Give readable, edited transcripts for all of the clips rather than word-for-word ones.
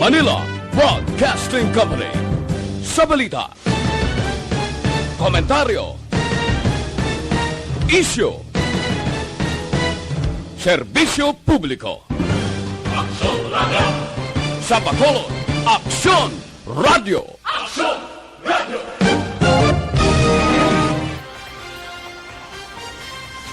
Manila Broadcasting Company. Sa balita, komentaryo, issue, serbisyo publiko. Aksyon Radio! Sa Bacolod, Aksyon Radio! Aksyon Radio!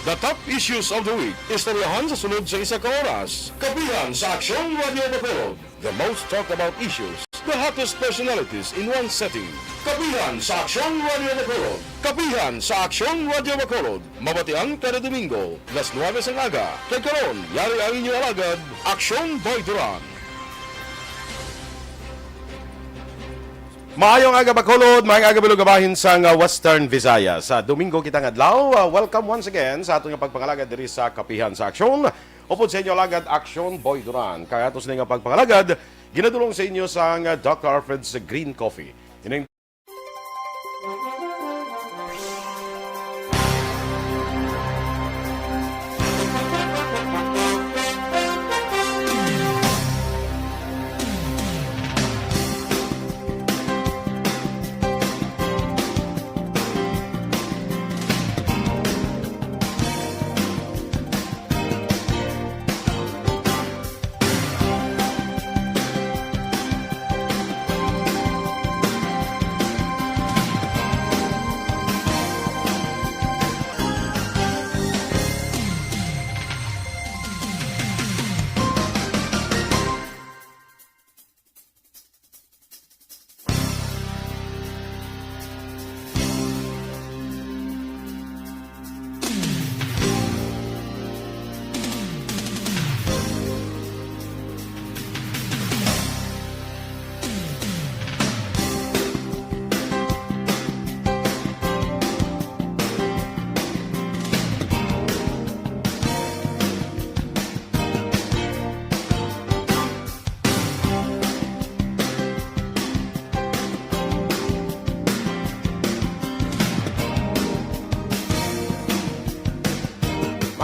The top issues of the week, istoryahan sa sunod sa isa ka oras. Kapihan sa Aksyon Radio Bacolod. The most talked about issues, the hottest personalities in one setting. Kapihan sa Aksyon Radio Bacolod. Kapihan sa Aksyon Radio Bacolod. Mabatian kada Domingo, las 9 ng aga. Kay karon, yari ang inyong alagad, Aksyon Boy Duran. Maayong aga Bacolod, maayong aga Bilugabahin sa Western Visayas. Sa Domingo kitang adlaw, welcome once again sa atong pagpangalagad diri sa Kapihan sa Aksyon. Upod sa inyo alagad Aksyon Boy Duran. Kaya ito sa nga pagpangalagad, ginadulong sa inyo sa Dr. Alfred's Green Coffee.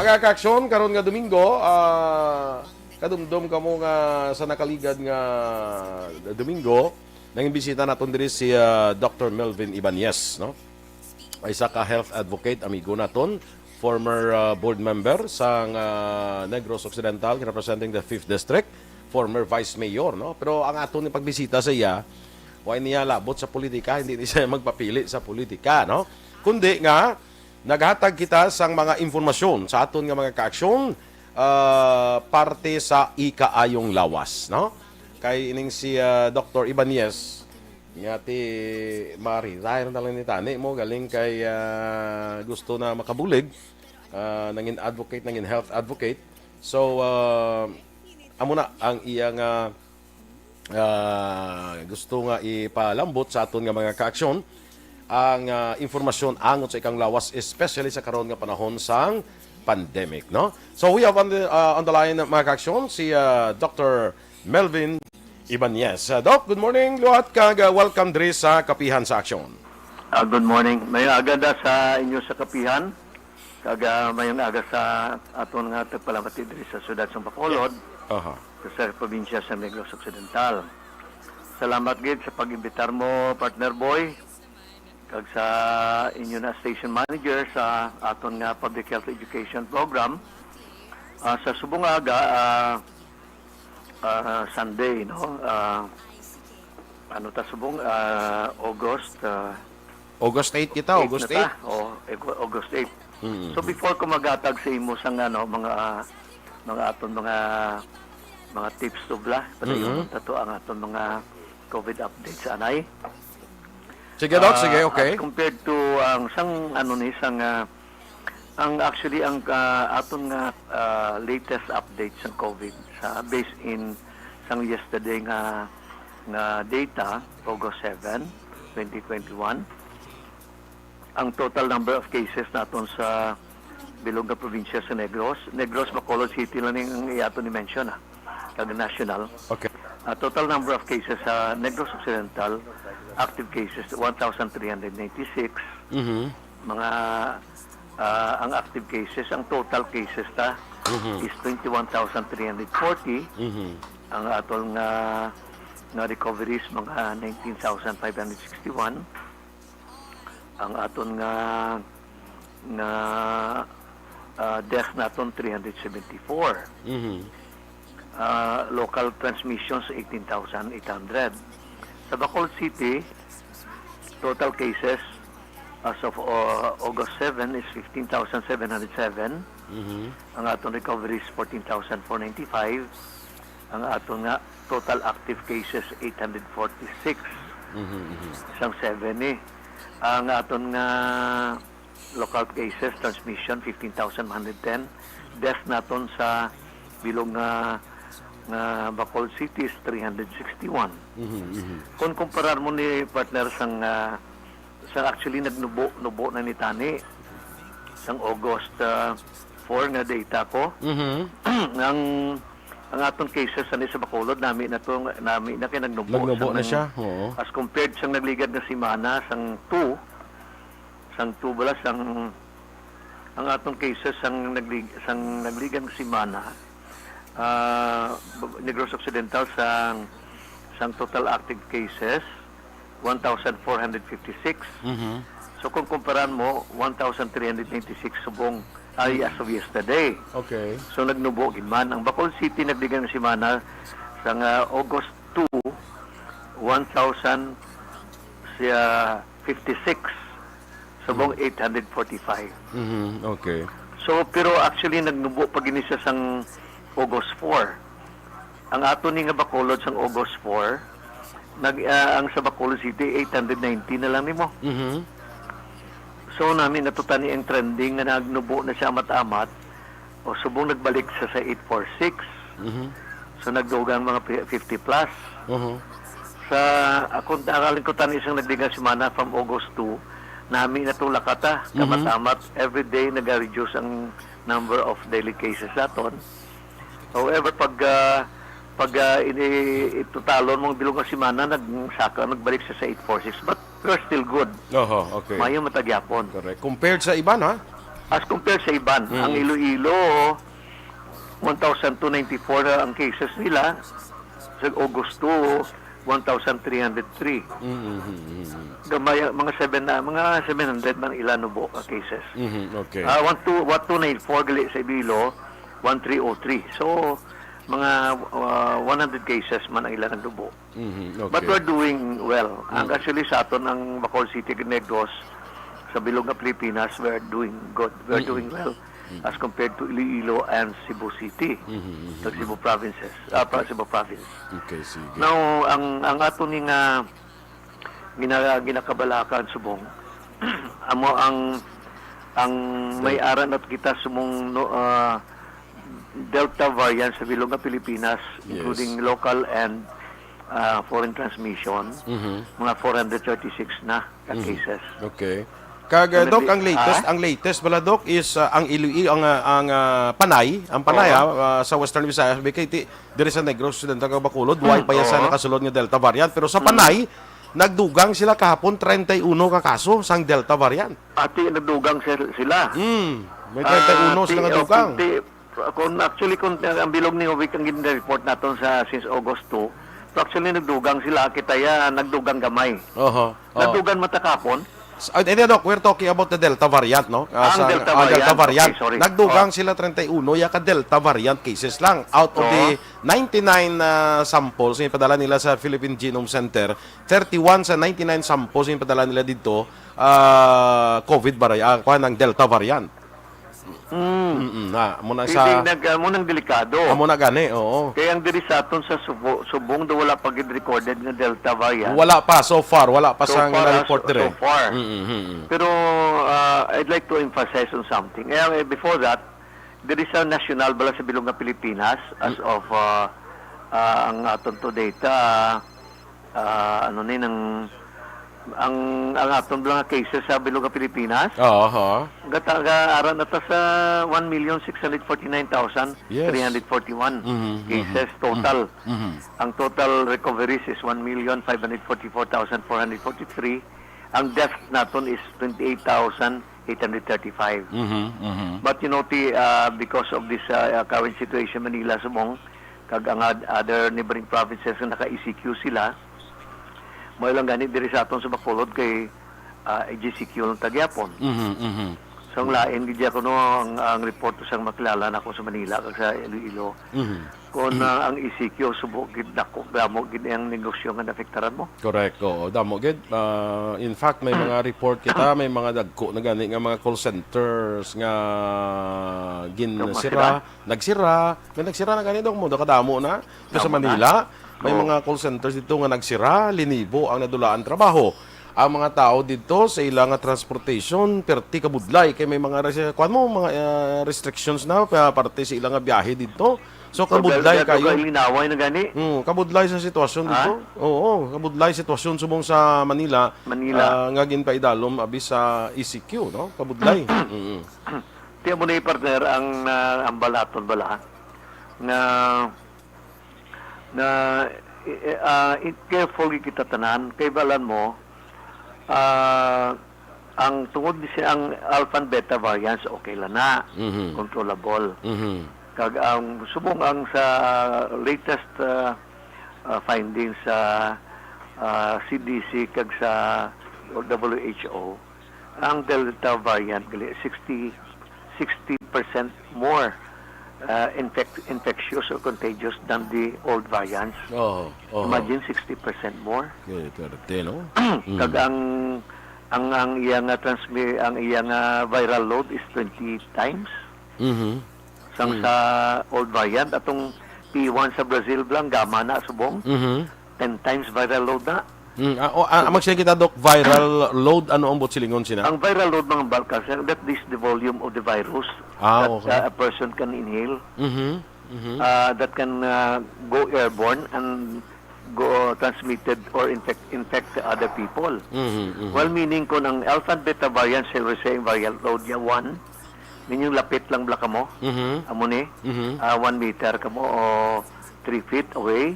Mga kaaksyon, karon nga Domingo, kadumdum ka mo nga sa nakaligad nga Domingo, nang imbisita naton diri si Dr. Melvin Ibanez, no? Ay isa ka health advocate, amigo naton, former board member sa Negros Occidental, representing the 5th District, former vice mayor, no? Pero ang aton ni pagbisita sa iya, why niya labot sa politika, hindi niya siya magpapili sa politika, no? Kundi nga naghatag kita sang mga informasyon sa aton nga mga kaaksyon parte sa ikaayong lawas, no? Kay ining si Dr. Ibanez nga ti ma-retire na lang ni tani mo galing kay gusto na makabulig nangin advocate, nangin health advocate. So amo na ang iyang gusto nga ipalambot sa aton nga mga kaaksyon ang informasyon angot sa ikang lawas, especially sa karon nga panahon sang pandemic, no? So we have on the line mga kaaksyon si Dr. Melvin Ibanez. Doc, good morning, luhat kag welcome diri sa Kapihan sa Aksyon. Good morning. May agada sa inyo sa Kapihan. Kag mayong aga sa aton nga tagpalamati diri sa siyudad sa Bacolod. Sa probinsya sa Negros Occidental. Salamat gid sa pag-imbitar mo, partner boy. Kag sa inyo na station manager sa aton nga public health education program sa subong aga Sunday, no? Ano ta subong August 8 kita, August 8. August 8. So before ko magatag sa imo sang ano mga aton mga tips to bla padayon tato ang aton mga COVID updates sa anay. Sige, Doc, sige, okay. Compared to ang sang ano ni sang ang actually ang aton nga latest updates sa COVID sa based in sang yesterday nga data August 7, 2021. Ang total number of cases naton sa bilog nga probinsya sa Negros, Bacolod City lang ang iato ni mention kag national. Okay. Total number of cases sa Negros Occidental, active cases 1,396. Mga ang active cases, ang total cases is 21,340. Ang atol nga nga recoveries mga 19,561. Ang aton nga death naton 374. Local transmissions 18,800. Sa Bacolod City, total cases as of August 7 is 15,707. Ang aton recoveries 14,495. Ang aton nga total active cases 846. Isang 70. Ang aton nga local cases transmission 15,110. Death naton sa bilog nga Bacolod City is 361. Kung kumparar mo ni partner sang actually nagnubo na ni Tani sang August 4 nga data ko. ang atong cases sa Bacolod nami na kay nagnubo na siya. Oo. As compared sang nagligad na simana sang 2 bala ang atong cases sang nagligad na simana Negros Occidental sang total active cases 1,456. So kung kumparan mo 1,396 subong as of yesterday. Okay. So nagnubo gid man ang Bacolod City nagligad na simana sang August 2 1,056 subong 845. Okay. So, pero actually, nagnubo pag siya sang August 4. Ang ato ni nga Bacolod sang August 4, ang sa Bacolod City, 890 na lang nimo. So, namin natutani ang trending na nagnubo na siya amat-amat, o subong nagbalik siya sa 846. So, nagdugang mga 50 plus. Sa, akalin ko tani isang nagdigang semana from August 2, namin natulak kata, kamat-amat, every day nag-reduce ang number of daily cases naton. However, pag itutalon mong bilog ang simana, nagbalik siya sa 846, but we're still good. Okay. Mayo matagyapon. Correct. Compared sa iban, ha? As compared sa iban, ang Iloilo, 1,294 ang cases nila, sa August 2, 1,303. Gamay mga 700 man ilanubo cases. Okay. 1294 gali sa Iloilo, 1303. So mga 100 cases man ang ilan nagdubo. Okay. But we're doing well. Ang actually sa aton ang Bacolod City Negros sa bilog na Pilipinas, we're doing good. We're doing well as compared to Iloilo and Cebu City. The Cebu provinces, Cebu province. Okay, sige. Now, ang ato ni nga ginakabalakan subong amo ang may aran at kita sumong Delta variant sa bilog na Pilipinas, including local and foreign transmission, mga 436 na cases. Okay. Dok, ang latest bala Dok is ang Panay, sa Western Visayas, dire sa Negros Occidental kag Bacolod, way pa yan sa nakasulod nga Delta variant, pero sa Panay nagdugang sila kahapon 31 ka kaso sang Delta variant. Ati nagdugang sila. May 31 sila nagdugang. Kung ang bilog ni Hovik ang report naton sa since August 2, actually nagdugang sila kitaya nagdugang gamay. Nagdugan matakapon. Doc, we're talking about the Delta variant, no? Delta variant. Okay, Nagdugang sila 31, yaka Delta variant cases lang. Out of the 99 samples na ipadala nila sa Philippine Genome Center, 31 sa 99 samples na ipadala nila dito, COVID variant, ng Delta variant. Munang delikado. Muna gani, oo. Kaya ang diri sa aton sa subong do wala pag recorded nga Delta variant. Wala pa so far, wala pa sang na-report dire. So far. Pero I'd like to emphasize on something. Before that, diri sa national bala sa bilog nga Pilipinas as of ang aton to data ang aton mga cases sa bilog nga Pilipinas. Gata-aran na ta sa 1,649,341 cases total. Ang total recoveries is 1,544,443. Ang death naton is 28,835. But because of this current situation Manila subong, kag ang other neighboring provinces nga naka-ECQ sila, mo lang gani diri sa aton sa Bacolod kay GCQ ng Tagyapon. So ang lain gid ko no ang report sa makilala nako sa Manila kag sa Iloilo. Kung ang ECQ subok gid dako damo gid ang negosyo nga naapektaran mo. Correct. Oo, damo gid. In fact, may mga report kita, may mga dagko na gani nga mga call centers nga ginsira, nagsira. May nagsira na gani dong mo, kadamo na. Sa Manila, may mga call centers dito nga nagsira, linibo ang nadulaan trabaho. Ang mga tao dito sa ilang transportation perti kabudlay kay may mga mga restrictions na parte sa ilang biyahe dito. So kabudlay kayo. Linaway na gani. Kabudlay sa sitwasyon dito. Oo, kabudlay sitwasyon subong sa Manila. Nga ginpaidalom abis sa ECQ, no? Kabudlay. Tiyan mo na partner ang ambalaton bala na careful kita tanan kay balan mo ang tungod siya ang alpha and beta variants okay lang na, controllable. Kag ang subong ang sa latest findings sa CDC kag sa WHO, ang Delta variant gali 60% more infectious or contagious than the old variants. Imagine 60% more. No? Kag ang iyang ang iyang viral load is 20 times. Sang sa old variant atong P1 sa Brazil lang gama na subong. 10 times viral load na. Magsiya kita, Doc, viral load, ano ang silingon sina? Ang viral load mga balkas, that is the volume of the virus that a person can inhale. That can go airborne and go transmitted or infect other people. Well, meaning kung ang alpha and beta variant, shall we say, viral load niya 1, meaning lapit lang bala ka mo, amo ni, 1 meter ka mo o 3 feet away,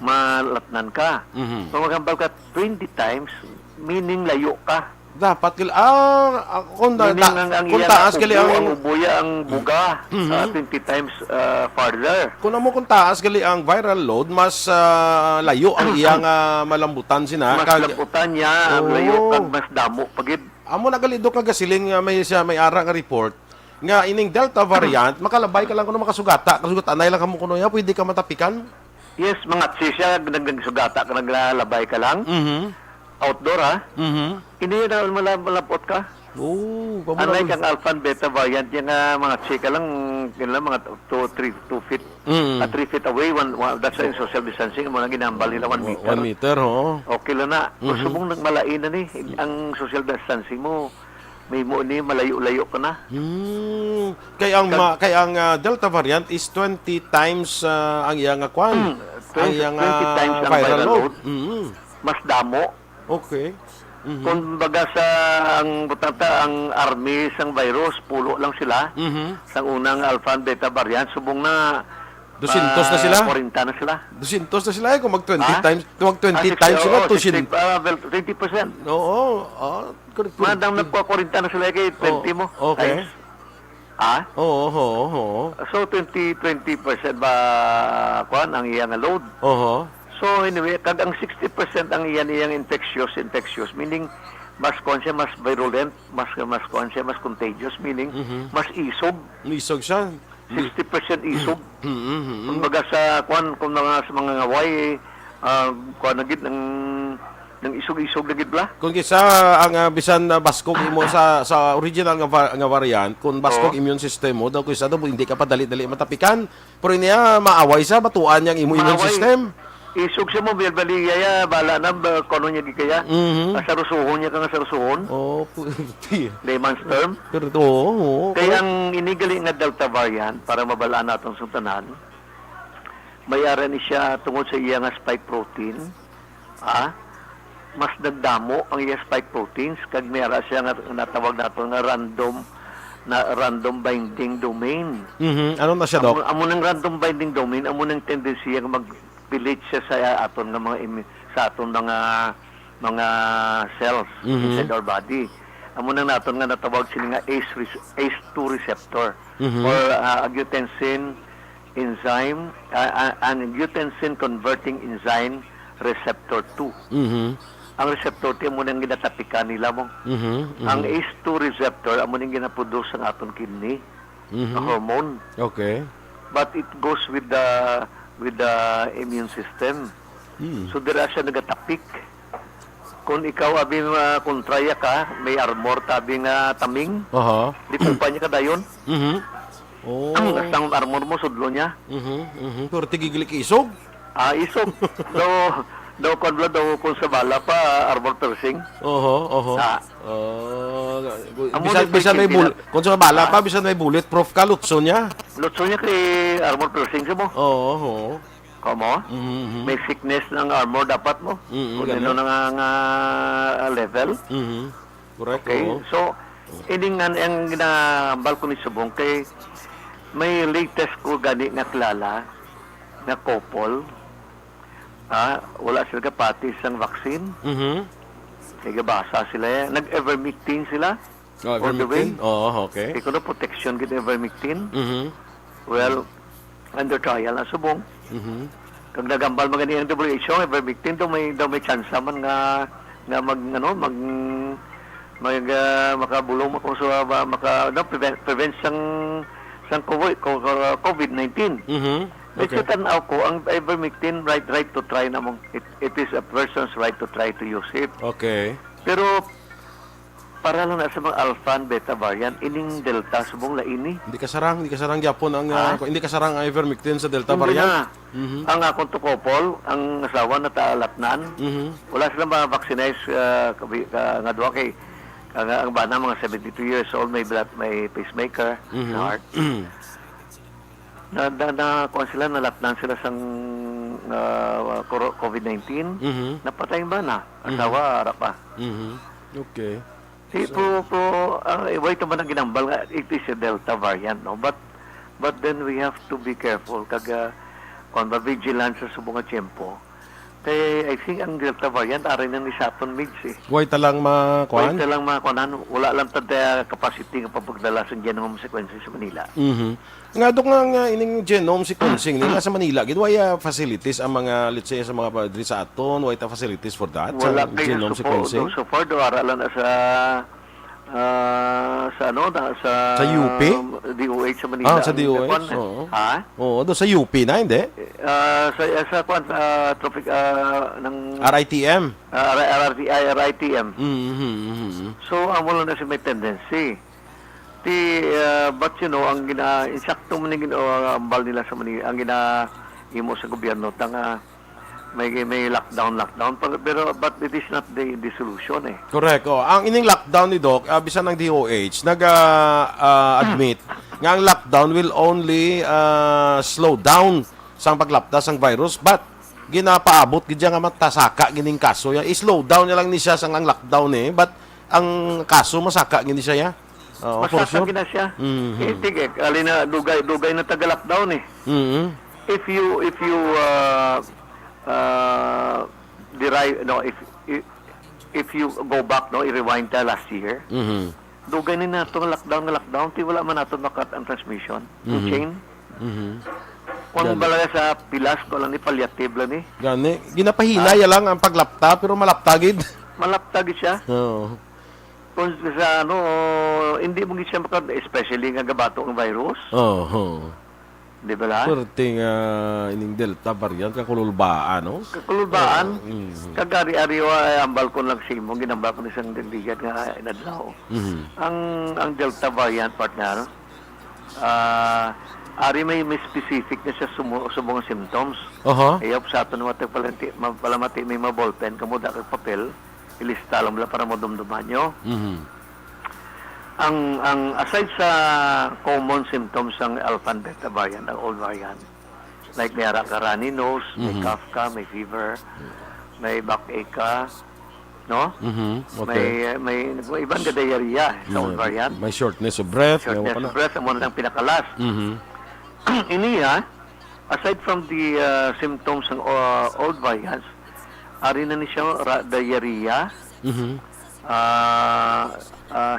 malatnan ka. So magambal ka 20 times, meaning layo ka. Dapat kung taas gali ang ubuya ang buga 20 times farther. Kung mo kung taas gali ang viral load, mas layo ang iyang malambutan sina. Mas lambutan niya, layo kag mas damo pagid. Amo nagalidok nga gasiling may ara nga report nga ining Delta variant, makalabay ka lang kuno makasugata, anay lang kamo kuno ya, pwede ka matapikan. Yes, mga siya nagsugata ka naglalabay ka lang. Outdoor ha. Hindi na malapot ka. Anay kang alpha and beta variant yung mga chika lang mga 2 feet 3 feet away, that's in social distancing mo nang ginambal nila 1 meter. 1 meter, okay lang na. Gusto mong nagmalain na ni ang social distancing mo. May mo ni malayo-layo ka na. Kaya ang Delta variant is 20 times ang iyang kwan. Ang iyang 20 times ang viral load. Mas damo. Okay. Kung baga sa ang butanta ang army sang virus pulo lang sila. Sang unang alpha and beta variant subong na 200 na sila? 40 na sila. 200 na sila kung mag 20 times, times sila 20%. Oo. Madang nagpa-40 na sila kay 20 mo. Okay. Times. Oo. So 20% ba kuan ang iyang load? So anyway, kag ang 60% ang iyang infectious, meaning mas conscious, mas virulent, mas conscious, mas contagious, meaning mas isog. Isog siya. 60% isog. Kumbaga sa kuan kung sa mga ngaway, kuan nagid ng isog-isog nagid bla. Kung kisa ang bisan baskog imo sa original nga variant, kung baskog immune system mo, daw kisa daw hindi ka pa dali-dali matapikan, pero niya maaway sa batuan yang immune system. Isog siya mo, bilbaliyaya, bala na, kono niya gikaya. Sarusuhon niya ka nga sarusuhon. Layman's term. Pero kaya ang inigali nga Delta variant, para mabalaan natin sa tanan, mayara ni siya tungod sa iya nga spike protein, mas nagdamo ang iya spike proteins, kag mayara siya nga natawag natin nga random binding domain. Ano na siya, Doc? Amo ng random binding domain, amo ng tendency nga mag-village siya sa aton nga sa aton mga cells inside our body. Amo nang naton nga natawag sila nga ACE2 receptor or angiotensin enzyme, angiotensin converting enzyme receptor 2. Mhm. Ang receptor 2 mo nang ginatapikan nila mo. Ang ACE2 receptor amo nang ginaproduce ang aton kidney, na hormone. Okay. But it goes with the immune system. So dira siya nagatapik. Kung ikaw abi kontraya ka, may armor tabi nga taming, Aha. di po pa niya kadayon. Mhm. Oh. Ang armor mo sudlo niya. Pero tigigilik isog. Isog. daw kon sa bala pa armor piercing. Oho. Ah. Amo Bisan may bullet. Kung sa bala pa, bisan may bulletproof ka, lutso niya. Lutso niya kay armor piercing sa mo. Oo. Kamo? May thickness ng armor dapat mo. Kung ano nga level. Correct. Okay. Oo. So, ini nga ang ginambal ko ni Subong kay may latest ko gani nga klala na couple. Wala sila kapati isang vaccine. Nagabasa sila. Nag-ivermectin sila. On the way. Oo, okay. Kaya kuno protection gid ivermectin. Well, under trial na Subong. Kag nagambal magani ang WHO, ivermectin daw may chance man nga makabulong mo kung prevent sang COVID-19. Okay. Tanaw ko, ang ivermectin, right to try namang, it is a person's right to try to use it. Okay. Pero, para lang na sa mga alpha and beta variant, ining delta, subong la ini. Hindi kasarang Japon ang hindi kasarang ivermectin sa Delta Hindi variant. na. Ang akong tukopol, ang asawa na taalatnan, wala silang mga vaccinize nga duwa kay ang bana mga 72 years old, may pacemaker sa heart. Kuha sila, nalatnan sila sa COVID-19. Napatay ba na? Asawa, harap pa. Okay. Iway ito man ang ginambal nga, it is a Delta variant, no? But then we have to be careful kung vigilant sa subong nga tiyempo. Kaya I think ang Delta variant, aray na ni Saturn Mids Why talang makuan? Wala lang makuanan, wala lang tada capacity ng pagdala sa genome sequencing sa Manila. Nga dok nga ining genome sequencing nila sa Manila, gid why facilities ang mga let's say sa mga padri sa aton, why ta facilities for that wala sa genome sequencing? So far do aralan na sa UP? DOH sa Manila. Sa DOH. Oo, do sa UP na hindi? Sa tropic ng RITM. RITM. So amo lang na si may tendency. But ang insakto mo ning ambal nila sa Manila, ang imo sa gobyerno tanga may lockdown pero but it is not the solution Correct. Ang ining lockdown ni Doc, bisan ng DOH nag-admit nga ang lockdown will only slow down sang paglaptas sang virus, but ginapaabot gid nga matasaka gining kaso ya. I-slow down niya lang ni siya sang ang lockdown but ang kaso masaka gini siya ya. For masaka sure. gina siya. Tige alina dugay na taga-lockdown If you derive if you go back i-rewind ta last year dugay ni nato lockdown ti wala man nato makat ang transmission chain kung balaga sa pilas ko lang ni palliative lang gani ginapahinaya lang ang paglapta pero malaptagid siya kung sa hindi mo siya makat especially nga gabato ang virus di ba la? Perting ining Delta variant kakululbaan, no? Kakululbaan. Kagari-ari ambal ko lang simo, ginambal ko isang dagdigan nga inadlaw. Ang Delta variant partner, ari may specific na siya subong symptoms. Ayop sa ato naman palamati may ballpen, kamuda kag papel, ilista lang para mo dumduman nyo. Ang aside sa common symptoms ng alpha and beta variant, ang old variant, like may runny nose, may cough ka, may fever, may backache ka, no? Okay. May ibang diarrhea sa old variant. May shortness of breath. Shortness of breath, ang muna ng pinakalas. Iniya, aside from the symptoms ng old variants, ari na ni siya diarrhea,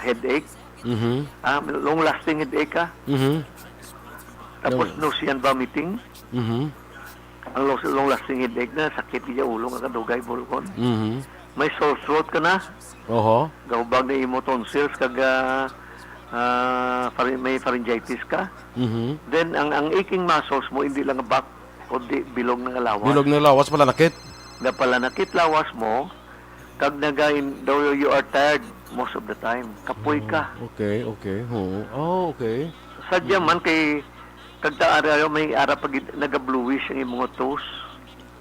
headache, long-lasting headache ka, Tapos Nausean vomiting. Ang long-lasting headache na, sakit niya ulo, nga kadugay, bulkon. May sore throat ka na. Oho. Gahubag na imo tonsils, kag may pharyngitis ka. Then, ang aching muscles mo, hindi lang back, kundi bilog ng lawas. Bilog ng lawas pala nakit. Na pala nakit lawas mo, kag nagain, daw you are tired most of the time. Kapoy ka. Okay. Oh, okay. Sadya man kay kagda araw may ara pag naga-bluish ang imong toes.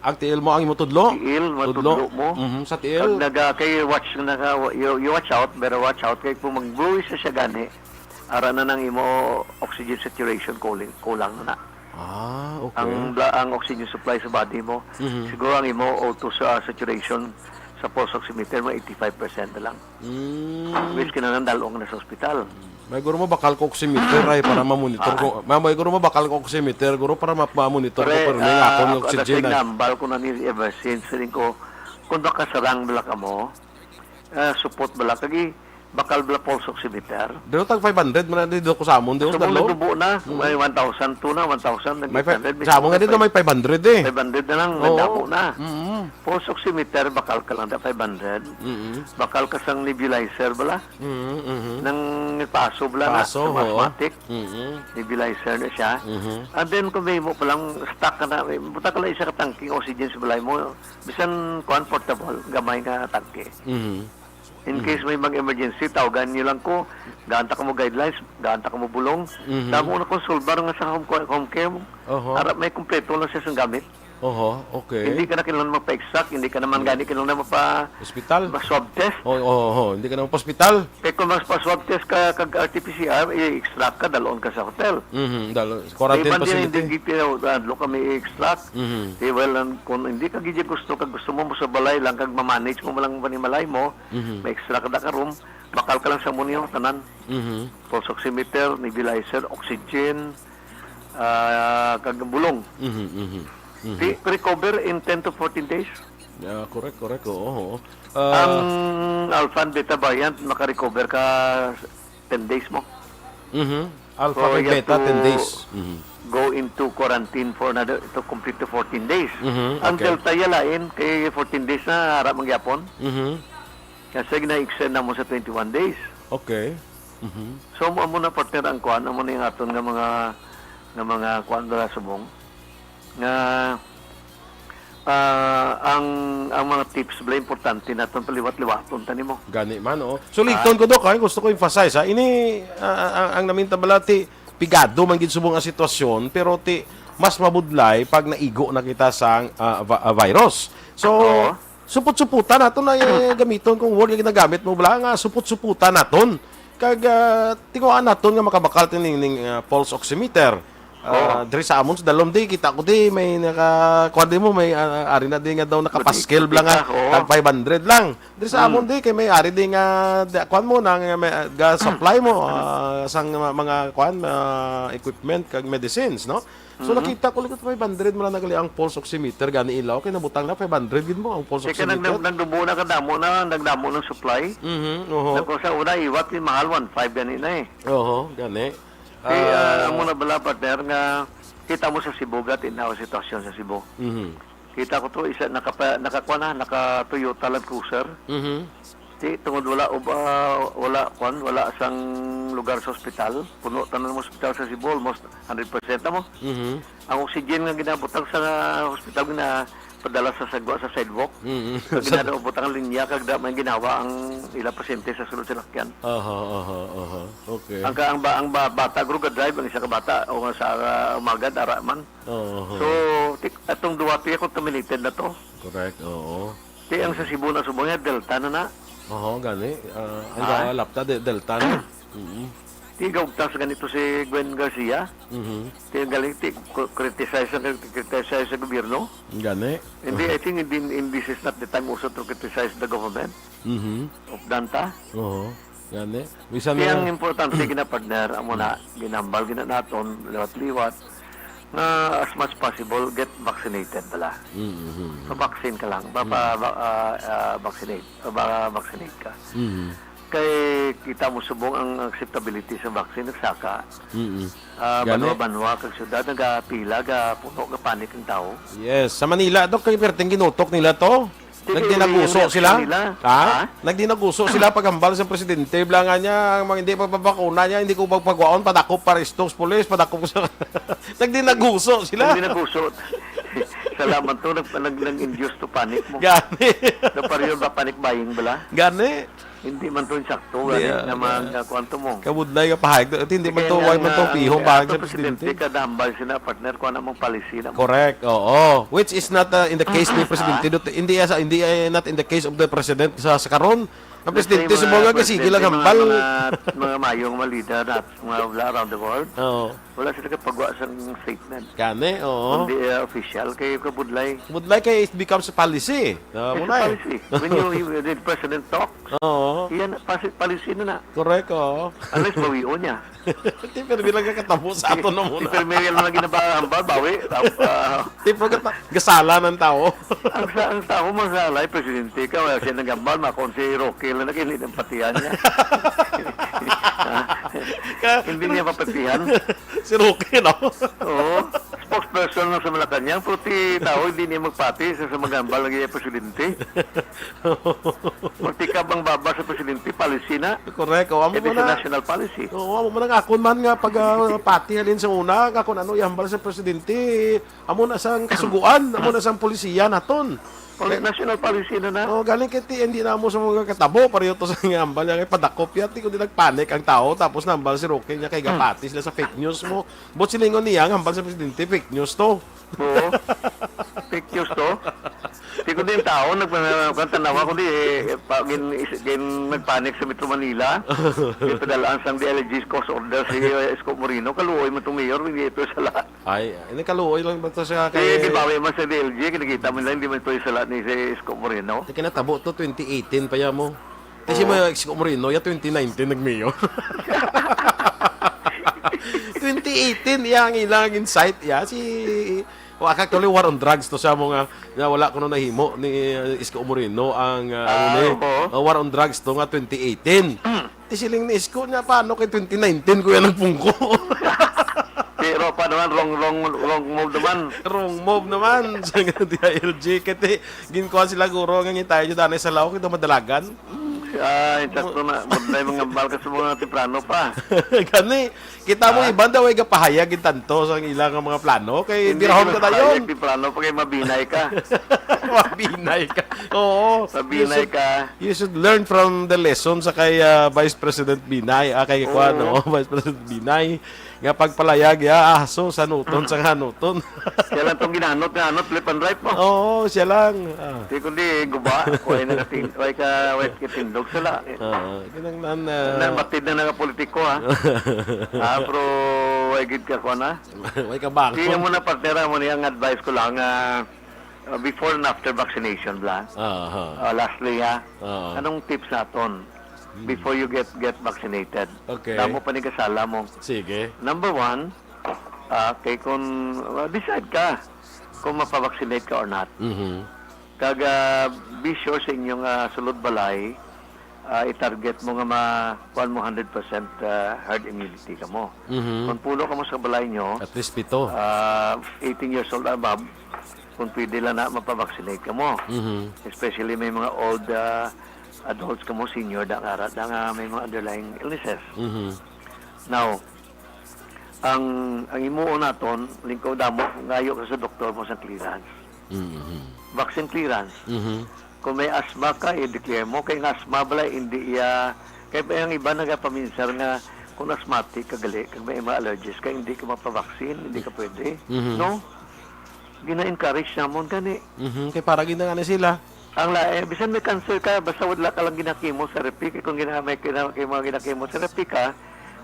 Ang tiil mo ang imo tudlo? Tiil, matudlo mo. Sa Kag tiil. kay you watch out, pero watch out kay kung mag-bluish siya gani, ara na nang imo oxygen saturation kulang na. Okay. Ang oxygen supply sa body mo, siguro ang imo O2 saturation sa pulse oximeter mo 85% na lang. Which kinahanglan dalong na sa ospital. May guro mo bakal ko oximeter ay para ma-monitor ko. May guro mo bakal ko oximeter guro para ma-monitor ko pero may ako ng oxygen na. Nambal ko na ni ever since rin ko kung baka sarang bala ka mo, support bala kagi bakal bala pulse oximeter. Dito tag 500 man dito ko sa amon dito So, dalo. nagdubo na, may 1,000 to na, 1,000. May sa amon nga dito may 500 eh. 500 na lang, nagdamo na. Pulse oximeter, bakal ka lang na 500. Bakal ka sang nebulizer bala. Nang paso bala na, Paso, asthmatic. Nebulizer na siya. And then, kung may mo palang stock ka na, buta ka lang isa ka tangking oxygen sa balay mo, bisan portable, gamay nga tangke. In case may mag-emergency, tawagan niyo lang ko. Gaanta ka mo guidelines, gaanta ka mo bulong. Damo na konsulbar nga sa home care mo. Para may kumpleto lang siya sa gamit. Okay. Hindi ka na kailangan magpa-extract, hindi ka naman gani kailangan Hospital? swab test. Hindi ka na hospital. Kaya kung swab test ka kag RT-PCR, i-extract ka, dalon ka sa hotel. Quarantine Iban din facility. hindi pinadlo kami i-extract. Kung hindi ka gidya gusto mo sa balay lang, kag ma-manage mo lang panimalay mo, may extract ka room, bakal ka lang sa munyo, tanan. Pulse oximeter, nebulizer, oxygen, kag bulong. Recover in 10 to 14 days. Yeah, correct. Oo. Ang alpha and beta variant, makarecover ka 10 days mo. Alpha So, and you have beta to 10 days. Go into quarantine for another, to complete to 14 days. Ang Okay. Delta yalain, kay 14 days na harap mangyapon. Kasi na-extend na mo sa 21 days. Okay. So, mo na partner ang kuan, mo na yung aton nga mga kuan dala subong. Nga ang mga tips bala importante naton paliwat-liwaton tani mo. Gani man, oh. So, ligton ko, Dok, gusto ko emphasize, ha? Ini, ang naminta bala, pigado man gid subong ang sitwasyon, pero mas mabudlay pag naigo na kita sa virus. So, suput-suputan naton na gamiton kung word nga ginagamit mo bala nga suput-suputan naton. Kag tinguan naton nga makabakal tining pulse oximeter. Diri sa amon sa dalom di kita ko di may naka mo may ari na di nga daw nakapaskil bla nga tag 500 lang. Diri sa amon di kay may ari di nga kuan mo nang ga supply mo sang mga kuan equipment kag medicines, no? So nakita ko ligot 500 mo na nagali ang pulse oximeter gani ilaw kay nabutang na 500 gid mo ang pulse Kaya oximeter. nagdubo na nagdamo ng supply. Nako sa una iwat ni mahal 1.5 gani na eh. Gani. Amo na bala partner nga kita mo sa Cebu tinaw sitwasyon sa Cebu. Kita ko to isa naka Toyota Land Cruiser. Tungod wala sang lugar sa ospital. Puno tanan mo ospital sa Cebu almost 100% na mo. Ang oxygen nga ginabutang sa ospital na padala sa sagwa sa sidewalk. Ginabutang ang linya kag da man ginawa ang ila pasyente sa sulod sa lakyan. Okay. Ang bata gro ga drive ang isa ka bata o sa umaga dara man. So atong duwa ti ako terminated na to. Correct. Oo. Ti ang sa Cebu na subong Delta na. Gani. Ang lapta Delta na. Ti gaugtas ganito si Gwen Garcia. Ti galing ti criticize sa gobyerno. Gani. Hindi, I think this is not the time also to criticize the government of Danta. Gani. Bisan Kaya ang importante ginapartner amo na ginambal naton liwat-liwat na as much possible get vaccinated pala. So vaccine ka lang, vaccinate ka. Kay kita mo subong ang acceptability sa vaccine nagsaka. Mm. Banwa-banwa kag syudad nagapila ga puno ga panik ang tao. Yes, sa Manila, Dok, kay perting ginutok nila to. Nagdinaguso sila. Ha? Nagdinaguso sila paghambal sa presidente. Blangan niya, ang mga hindi pagpapakuna niya, hindi ko pagpagwaon, padakop para istos pulis, padakop sa... Nagdinaguso sila. Nagdinaguso. Salamat to, nag-induce to panic mo. Gani. Napareho ba panic buying bala? Gani. Hindi man to sakto, gani na magkakuanto mo. Kabudlay ka pahayag. At hindi man to, why man to pihong bahag sa presidente. Kadambal sila, partner ko na mong policy na mo. Correct, oo. Which is not in the case ni Presidente Duterte. Hindi not in the case of the President sa karon. Ang Presidente sa mga kasi lang hambal. Mga mayong mga leader at mga around the world. Oo. Wala sila kapagwa sa statement. Kani, oo. Hindi official kay kabudlay. Kabudlay kay it becomes a policy. It's a policy. When the president talks, Oo. yan, policy na na. Correct, oo. Unless bawion niya. Hindi, pero bilang kakatabo sa ato na muna. Ipirmerial na ginabahambal, bawi. Tipo gasala ng tao. Ang tao masalay, presidente ka, wala siya nagambal, makon si Rocky lang nakilit ang patihan niya. Hindi niya mapatihan. Si Rocky, no? Oo. Spokesperson lang sa Malacanang, puti tao, hindi niya magpati sa magambal ng presidente. Magtikab ang baba sa presidente, policy na. Correct. O, amo It mo is a na. national policy. Oo, amo mo na akon man nga pag pati halin sa una, kakon ano, ihambal sa presidente. Amo na sang kasuguan, amo na sang polisiya naton. National policy na na. Oh, galing kiti hindi na mo sa mga katabo pareho to sa ngambal niya kay padakop ya ti kundi nagpanik ang tao tapos nambal si Roque niya kay gapati sila sa fake news mo. Bot silingon niya ngambal sa presidente fake news to. Oo. Fake news to. Di ko din tao, nagpanawa ko di, nagpanik sa Metro Manila. Ipadalaan sang DLG cost order si Isko Moreno. Kaluoy mo itong mayor, hindi ito sa lahat. Ay, ini kaluoy lang ba to siya Kaya kay gibawi man sa DLG, kinakita mo lang, hindi man ito sa lahat ni si Isko Moreno. Di kinatabo to 2018 pa ya mo. Kasi mo Isko Moreno ya 2019 nagmayor. 2018 yang ilang insight ya si actually war on drugs to siya mo nga wala ko no nahimo ni Isko Moreno ang war on drugs to nga 2018. Ti siling ni Isko niya paano kay 2019 kuya nagpungko. Pero pa naman, wrong move naman. Wrong move naman sa DILG kati ginkuhan sila guro nga ngitay jud anay sa law kito madalagan. Sakto na. Magday mga balka sa mga tiprano pa. Gani, kita mo iban daw ay gapahayag tanto sa ilang mga plano kay birahon ka dayon. Hindi tiprano pa kay mabinay ka. Mabinay ka. Oo. Mabinay ka. You should learn from the lesson sa kay Vice President Binay, kay Kwan, no? Vice President Binay. Nga pagpalayag ya aso sa nuton sa hanuton. Siya lang itong ginanot, flip and right mo. Oo, siya lang. Di kundi guba, way kitindog sila. Kinangnan Matid na politiko ha. Pero way gid ka ko na. way ka bang. Hindi mo na partnera mo niya ang advice ko lang before and after vaccination bla. Lastly ha, anong tips naton? Before you get vaccinated. Okay. Tamo pa ni kasala mo. Sige. Number one, kay kung decide ka kung mapavaccinate ka or not. Kaga be sure sa inyong sulod balay, i-target mo nga makuha mo 100% herd immunity ka mo. Kung pulo ka mo sa balay nyo, At least 7. 18 years old above, kung pwede lang na mapavaccinate ka mo. Especially may mga old adults ka mo, senior, may mga underlying illnesses. Now, ang imuo naton, lingkaw damo, ngayo ka sa doktor mo sa clearance. Vaccine clearance. Kung may asthma ka, i-declare mo. Kaya nga asthma bala, hindi kaya ang iba nagapaminsar nga, kung asthmatic ka gali, kung may mga allergies ka, hindi ka mapavaccine, hindi ka pwede. No? Gina-encourage namon gani. Kaya para gina nga sila. Ang bisan may cancer ka, basta wala ka lang ginakimotherapy, kung may mga ginakimotherapy ka,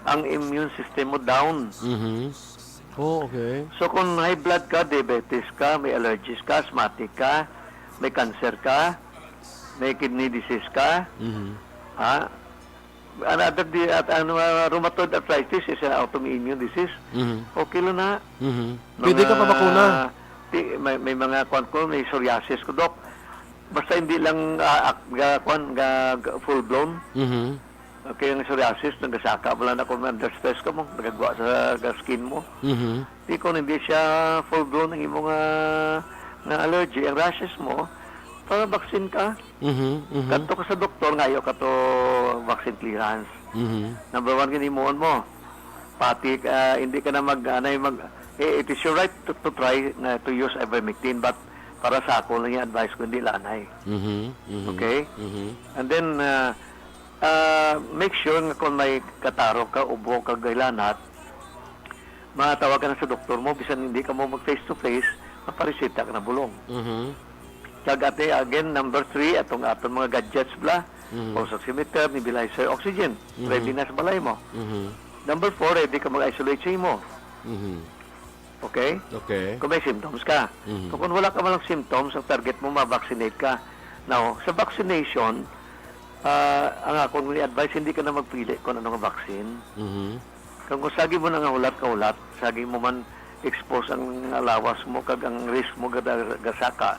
ang immune system mo down. Oh, okay. So kung high blood ka, diabetes ka, may allergies ka, asthmatic ka, may cancer ka, may kidney disease ka, rheumatoid arthritis is an autoimmune disease, okay lang na. Pwede ka pa bakuna. May mga may psoriasis ko, Dok. Basta hindi lang full blown. Okay, ang psoriasis, nagasaka pala na kung under stress ka mo, nagagawa sa skin mo. Di kung hindi siya full blown ng imong nga allergy, ang rashes mo, para vaccine ka. Kanto ka sa doktor, ngayo ka to vaccine clearance. Number 1, kinimuon mo. Pati, hindi ka na it is your right to try to use ivermectin, but para sa ako lang yung advice ko, hindi lanay. Okay? And then, make sure nga kung may kataro ka, ubo ka, gaylanat, matawag ka na sa doktor mo, bisan hindi ka mo mag face-to-face, maparesita ka na bulong. Kagate, again, number 3, atong mga gadgets bla, pulse oximeter, nebulizer, oxygen, ready na sa balay mo. Number 4, ready ka mag-isolate sa imo. Okay? Okay. Kung may symptoms ka. Kung wala ka malang symptoms, ang target mo, ma-vaccinate ka. Now, sa vaccination, ang akong advice, hindi ka na magpili kung anong vaccine. Kung sagi mo na nga hulat, sagi mo man expose ang alawas mo, kag ang risk mo gasaka,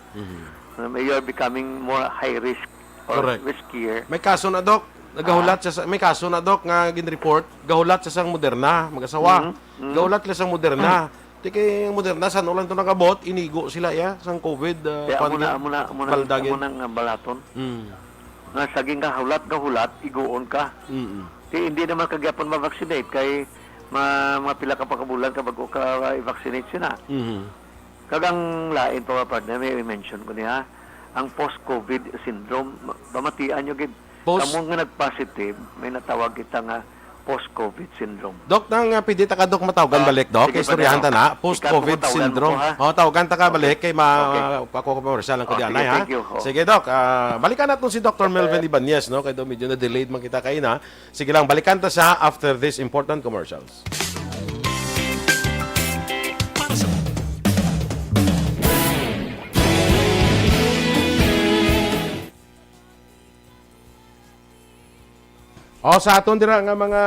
you are becoming more high risk or Correct. riskier. May kaso na, Dok. Nagahulat siya may kaso na, Dok, nga gin-report. Gahulat siya sang Moderna, mag-asawa. Gahulat siya sang Moderna. Tiki Moderna, saan ulan to nakabot, inigo sila sang COVID. Kaya amo na balaton. Nga saging ka hulat, iguon ka. Kaya hindi naman kagyapon ma-vaccinate, kay mapila ka pa kabulan ka bago ka i-vaccinate sila. Kagang lain pa partner, may mention ko niya, ang post-COVID syndrome, pamatian nyo, kamong nga nag-positive, may natawag kita nga post-COVID syndrome. Dok, nang pwede ta ka, Dok, matawagan balik, Dok. Kay istoryahan ta na, post-COVID syndrome. Tawagan ta ka balik, kay makukupawarsa lang ko diyan, ha? Sige, Dok. Balikan natin si Dr. Melvin Ibanez, no? Kaya medyo na-delayed man kita kayo na. Sige lang, balikan ta sa after this important commercials. Sa aton dira nga mga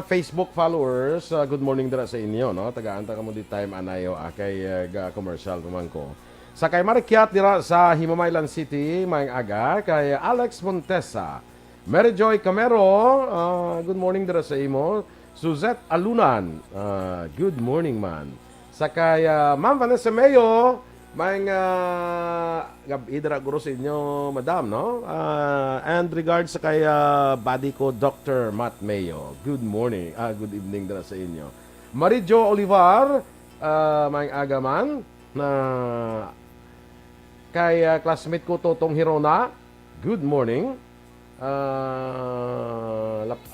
Facebook followers, good morning dira sa inyo, no? Taga-anta kamo di time anayo kay commercial naman ko. Sa kay Marikyat dira sa Himamaylan City, maayong aga kay Alex Montesa. Mary Joy Camero, good morning dira sa imo. Suzette Alunan, good morning man. Sa kay Ma'am Vanessa Mayo, may gabi dira guro sa inyo, madam, no? And regards sa kay buddy ko, Dr. Matt Mayo. Good morning, good evening dira sa inyo. Marijo Olivar, may agaman na kay classmate ko, Totong Hirona. Good morning.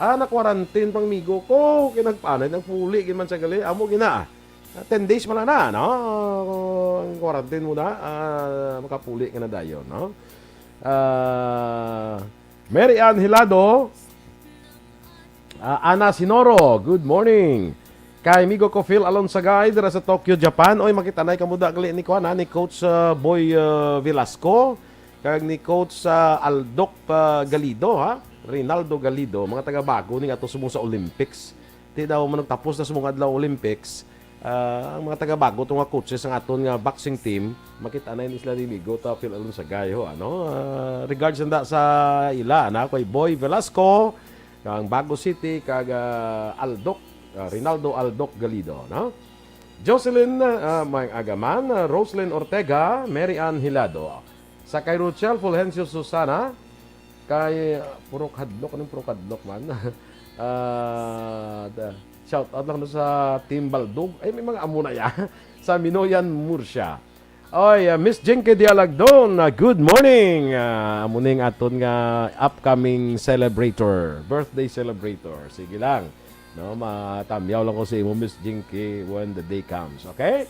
Na-quarantine pang migo ko, kinagpanay, nagpuli, kinman sa gali, amo gina. 10 days man na, no? Quarantine muna, makapuli ka na dayon, no? Mary Ann Hilado, Ana Sinoro, good morning. Kay Migo ko Phil Alonsagay, dira sa Tokyo, Japan. Oy, makitanay ka muda gali ni Kuan, ni Coach Boy Velasco, kag ni Coach Aldoc Galido, ha? Rinaldo Galido, mga taga-bago ni ato sumong sa Olympics. Di daw man nagtapos na sumong adlaw Olympics. Ang mga taga-bago itong mga coaches ng aton nga boxing team, makita na yun isla ni Migo, ta Phil Alonsagay, ho, ano? Regards na sa ila, na kay Boy Velasco, kang Bago City, kag Aldoc, Rinaldo Aldoc Galido, no? Jocelyn may agaman, Roslyn Ortega, Mary Ann Hilado. Sa kay Ruchel Fulgencio Susana, kay puro kadlok, anong puro kadlok man? Shout out lang sa Team Baldog. Ay, may mga amo na ya. Sa Minoyan Murcia. Oy, Miss Jinky Dialagdon, good morning. Amuning aton nga upcoming celebrator, birthday celebrator. Sige lang. No, matamyaw lang ko sa imo, Miss Jinky, when the day comes. Okay?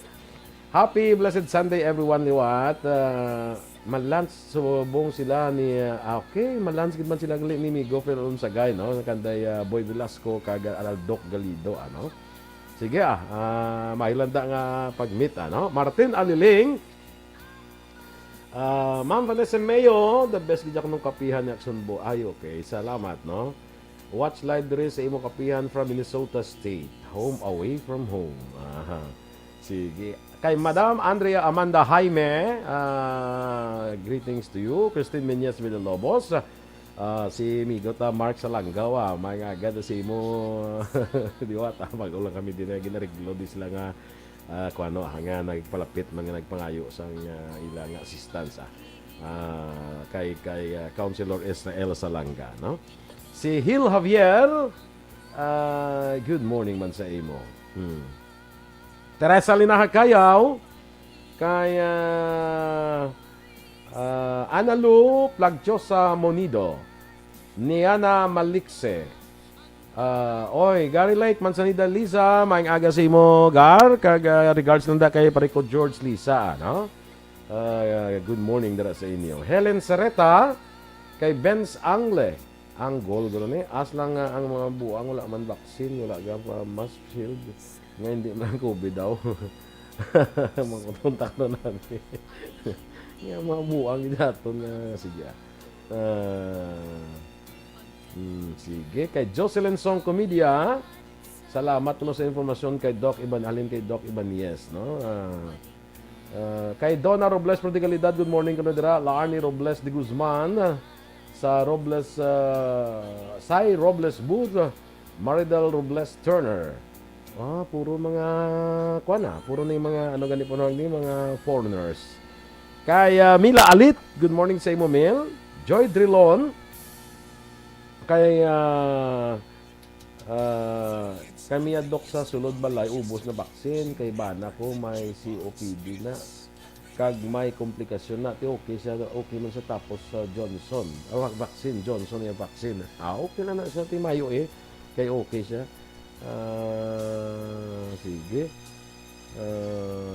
Happy blessed Sunday everyone, liwat. Malans subong sila ni okay, malans gid man sila gali ni Migo pero Sagay, no? Kanday Boy Velasco kag Aldoc Galido, ano? Sige mailanda nga pag-meet, ano? Martin Aliling, Ma'am Vanessa Mayo, the best gid ako nung kapihan ni Action Bo. Ay, okay, salamat, no? Watch live diri sa imo kapihan from Minnesota State. Home away from home. Sige. Kay Madam Andrea Amanda Jaime, greetings to you. Christine Menyes Villalobos. Si Migo ta Mark Salanggaw mga agad si mo diwat mag-ulang kami din ginariglo di sila nga kuano nga nagpalapit mga nagpangayo sa ilang assistance kay Councilor Israel Salanga, no? Si Hil Javier, good morning man sa imo. Teresa Linahakayaw, kay Analu Plagchosa Monido, Niana Malikse, oy, Gary Lake, Mansanida Lisa, maing aga sa imo, Gar, kag regards nanda kay Parico George Lisa, no? Good morning dara sa inyo. Helen Sereta, kay Benz Angle, Anggol, gano'n as lang ang mga buang, wala man vaccine, wala pa mask shield, nga hindi man COVID daw. Magkontak na namin. Nga mga buang daton nga sige. Sige, kay Jocelyn Song Comedia, salamat no sa informasyon kay Doc Iban, alin kay Doc Iban, yes, no? Kay Donna Robles Prodigalidad, good morning kano dira. Laarni Robles de Guzman, sa Robles, Sai Robles Booth, Maridel Robles Turner. Puro mga puro na yung mga ano ganito po ni mga foreigners. Kay Mila Alit, good morning sa imo Mil. Joy Drilon, kay kami adok sa sulod balay ubos na baksin kay bana ko may COPD na kag may komplikasyon na okay siya, okay man sa tapos sa Johnson vaccine, Johnson yung vaccine okay na sa timayo kay okay siya. Sige.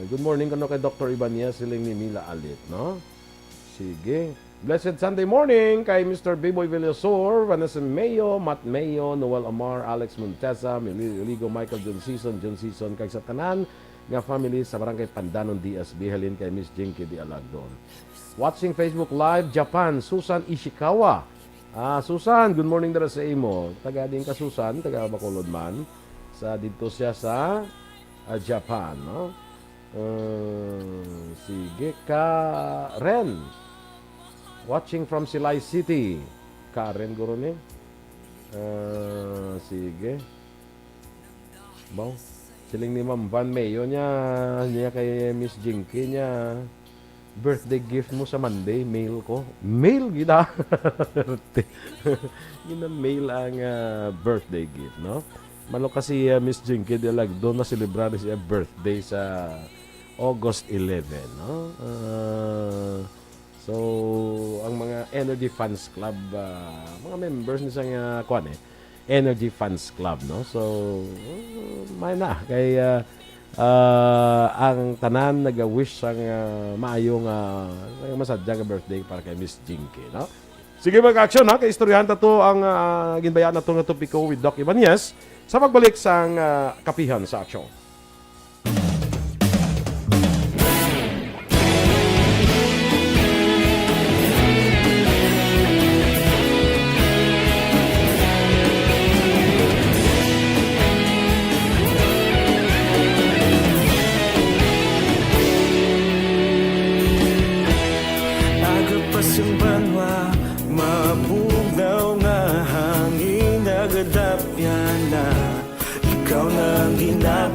Good morning kano kay Dr. Ibanez siling ni Mila Alit, no? Sige. Blessed Sunday morning kay Mr. Biboy Villasor, Vanessa Mayo, Matt Mayo, Noel Amar, Alex Montesa, Miligo Michael John Season kay sa tanan nga family sa Barangay Pandanon DSB, halin kay Miss Jinky Di Alagdon. Watching Facebook Live Japan, Susan Ishikawa. Susan, good morning dara sa imo. Taga din ka Susan, taga Bacolod man. Dito siya sa Japan, no? Sige ka Ren. Watching from Silay City. Karen guro ni. Sige. Baw. Siling ni Ma'am Van Mayo niya kay Miss Jinky niya. Birthday gift mo sa Monday, mail ko. Mail gida. Gina-mail ang birthday gift, no? Malo kasi Miss Jinky de Lagdo na celebrate siya birthday sa August 11, no? So, ang mga Energy Fans Club, mga members ni sang Energy Fans Club, no? So, may na kay ang tanan nag-wish sang maayong masadyang birthday para kay Miss Jinky, no? Sige mag-action ha, kay istoryahan ta to ang ginbayaan na to nga topiko with Doc Ibanez sa pagbalik sang kapihan sa aksyon.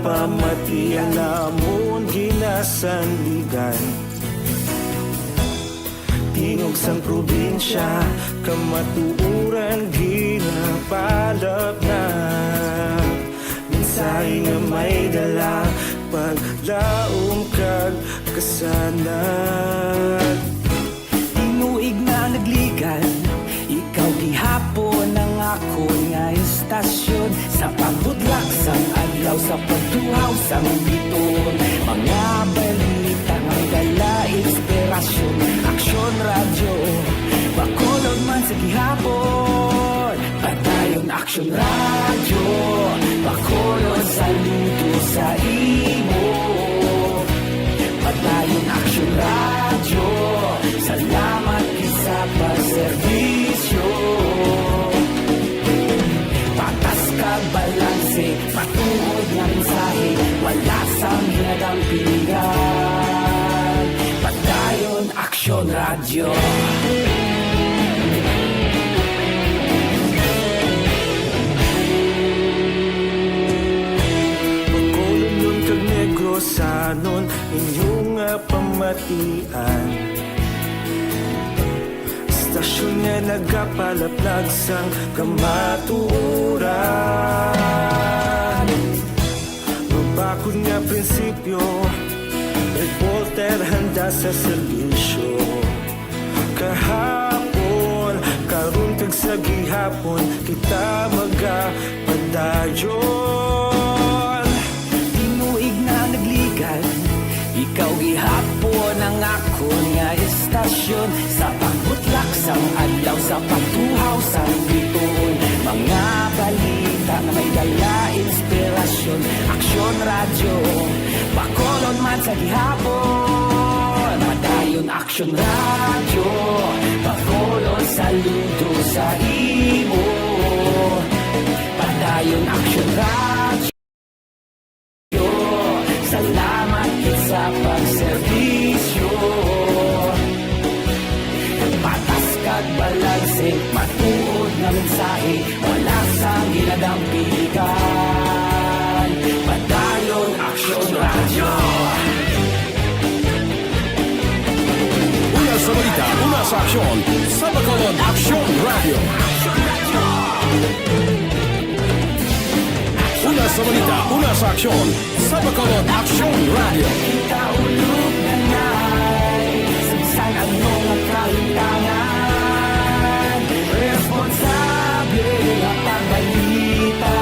Pamatian namon ginasandigan tingog sang probinsya kamatuuran ginapalap na minsay nga may dala paglaom kag kasanad inuig na nagligan ikaw gihapon ang ako nga istasyon sa pagbudlak sang adlaw sa pagduhaw sang biton mga balita nga dala inspirasyon aksyon radyo Bacolod man sa gihapon padayon aksyon radyo Bacolod saludo sa imo padayon aksyon radyo salamat isa pa serbisyo patas kag balanse patuod nga mensahe wala sang hinadang pilihan padayon aksyon radyo inyong pamatian. Istasyon nga nagapalaplag sang kamaturan. Mabakod nga prinsipyo, reporter handa sa serbisyo. Kahapon, karun kag sa gihapon, kita magapadayon. Tinuig na nagligan, ikaw gihapon ang akon nga istasyon. Sa pagbutlak sang adlaw, sa pagtuhaw sang bituon, mga balita na may dala inspirasyon. Aksyon radyo, bakolon man sa gihapon. Madayon Aksyon radyo, bakolon saludo sa imo. Padayon Aksyon radyo, salamat sa pagserbisyo. Patas kag balanse, matuod na mensahe, wala sang ginadampikan. Padayon Aksyon radyo. Una sa balita, una sa aksyon, sa Bacolod Aksyon Radio. Una sa balita, una sa aksyon, sa Bacolod Aksyon Radio. Kaulog na na'y Samsan ang mga kalintangan. Responsable na pagbalita,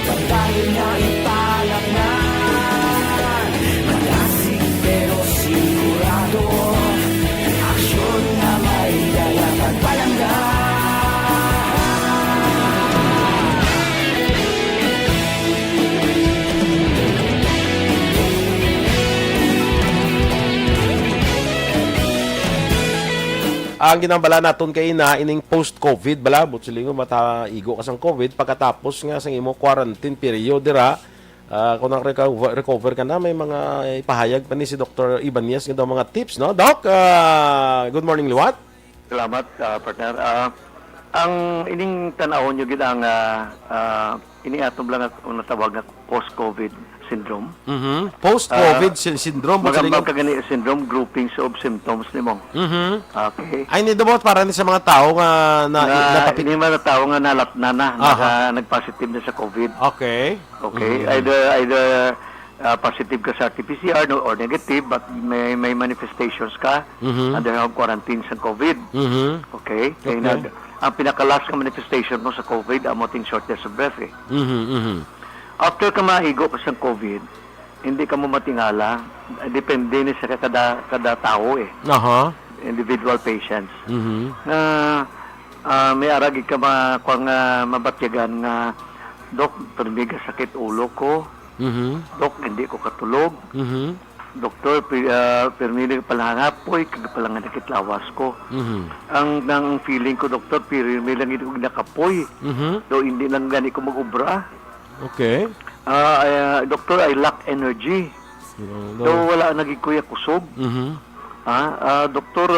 pagkain na ipalaknan. Magasig pero sigurado, aksyon na may dala pagpalanggan. Ang ginambala naton kay na ining post-COVID bala butsilingo mataigo ka sang COVID pagkatapos nga sang imo quarantine period dira kung recover ka na may mga ipahayag pa ni si Dr. Ibanez nga daw mga tips no Doc. Good morning liwat. Salamat, partner. Ang ining tanawon nyo gid ang iniatom lang ang natawag na post-COVID syndrome. Post-COVID syndrome Magambang kagani syndrome, groupings of symptoms nimo. Okay. Ay ni dabot para ni sa mga tao nga napapit. Hindi man na tao nga nalatna na, nag-positive na sa COVID. Okay. Okay, either positive ka sa RT-PCR or negative but may manifestations ka under home quarantine sa COVID. Okay? Kaya ang pinakalas ka manifestation mo sa COVID, amoting shortness of breath eh. After ka mahigo ka sa COVID, hindi ka mo matingala, depende ni sa kada tao eh. Individual patients. May aragi ka mabatyagan nga, Dok, permiga sakit ulo ko. Dok, hindi ko katulog. Doktor, permiga palangapoy, kagapalanganakit lawas ko. Ang feeling ko, Doktor, permiga lang hindi ko nakapoy. Do hindi lang gani ko mag-ubra. Okay. Doktor, I lack energy. Do wala naging kuya kusog. Doktor,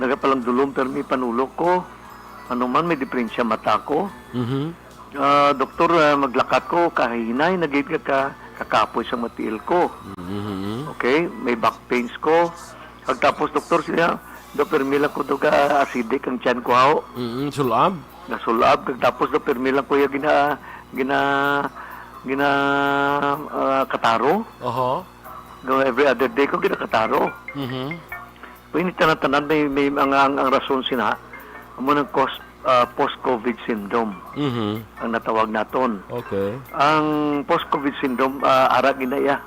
nagapalang dulong pero may panulok ko. Ano man, may diferensya mata ko. Doktor, maglakat ko, kahinay, nagigit ka kakapoy sa matiil ko. Okay, may back pains ko. Pagtapos, Doktor, siya, Doktor, milang ko doga acidic ang tiyan ko ako. Sulab? Nasulab. Pagtapos, Doktor, milang ko yung kataro. Every other day ko ginakataro. Pwede tanan may ang rason sina mo ng post-COVID syndrome ang natawag naton. Okay. Ang post-COVID syndrome ara ginaya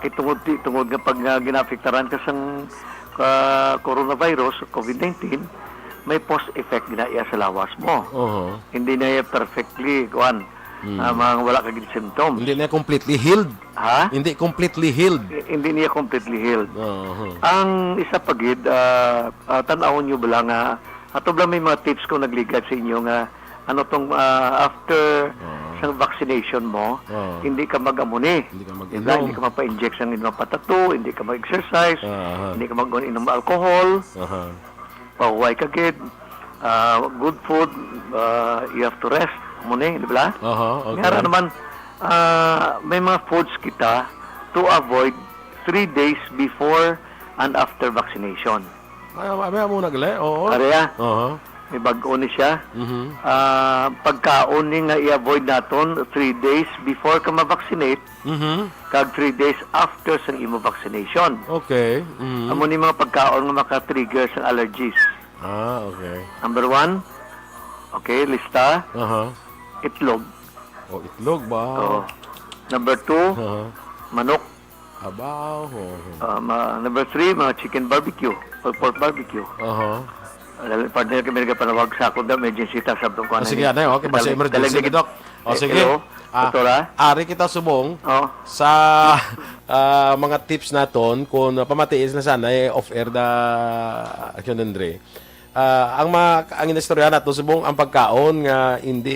kitungod nga pag ginafektaran ka sang coronavirus COVID-19 may post-effect ginaya sa lawas mo. Hindi na perfectly mga wala kagid symptoms. Hindi na completely healed. Hindi completely healed. Hindi niya completely healed. Ang isa pagid tan-awon niyo bala nga ato bala may mga tips ko nagligad sa inyo nga ano tong after sa vaccination mo, hindi ka mag-amuni. Hindi ka mapa-inject ng inyong patato, hindi ka mag-exercise, hindi ka mag-inom alcohol, pahuway kagid, good food, you have to rest. Muna, di ba? Okay. Meron naman, may mga foods kita to avoid 3 days before and after vaccination. Ay, mo nagle. Oo. Areya, Oo. may bago ni siya. Mhm. Pagkaon ni nga i-avoid naton 3 days before ka ma-vaccinate, Mhm. kag 3 days after sa imo vaccination. Okay. Mhm. Amo ni mga pagkaon nga maka-trigger sa allergies. Ah, okay. Number 1, okay, lista, Aha. itlog. Oh, itlog ba? So, number 2, Aha. manok. Abaw. Number 3, mga chicken barbecue or pork barbecue. Aha. Partner kami nagpanawag sa ako daw, emergency ta sabtong ko. Sige, ano, okay, basta emergency, Doc. O, sige. Hello, doktora. Ari kita subong Oh, sa mga tips naton kung pamatiis na sana off-air da yun Andre. Ang inistorya nato subong ang pagkaon nga hindi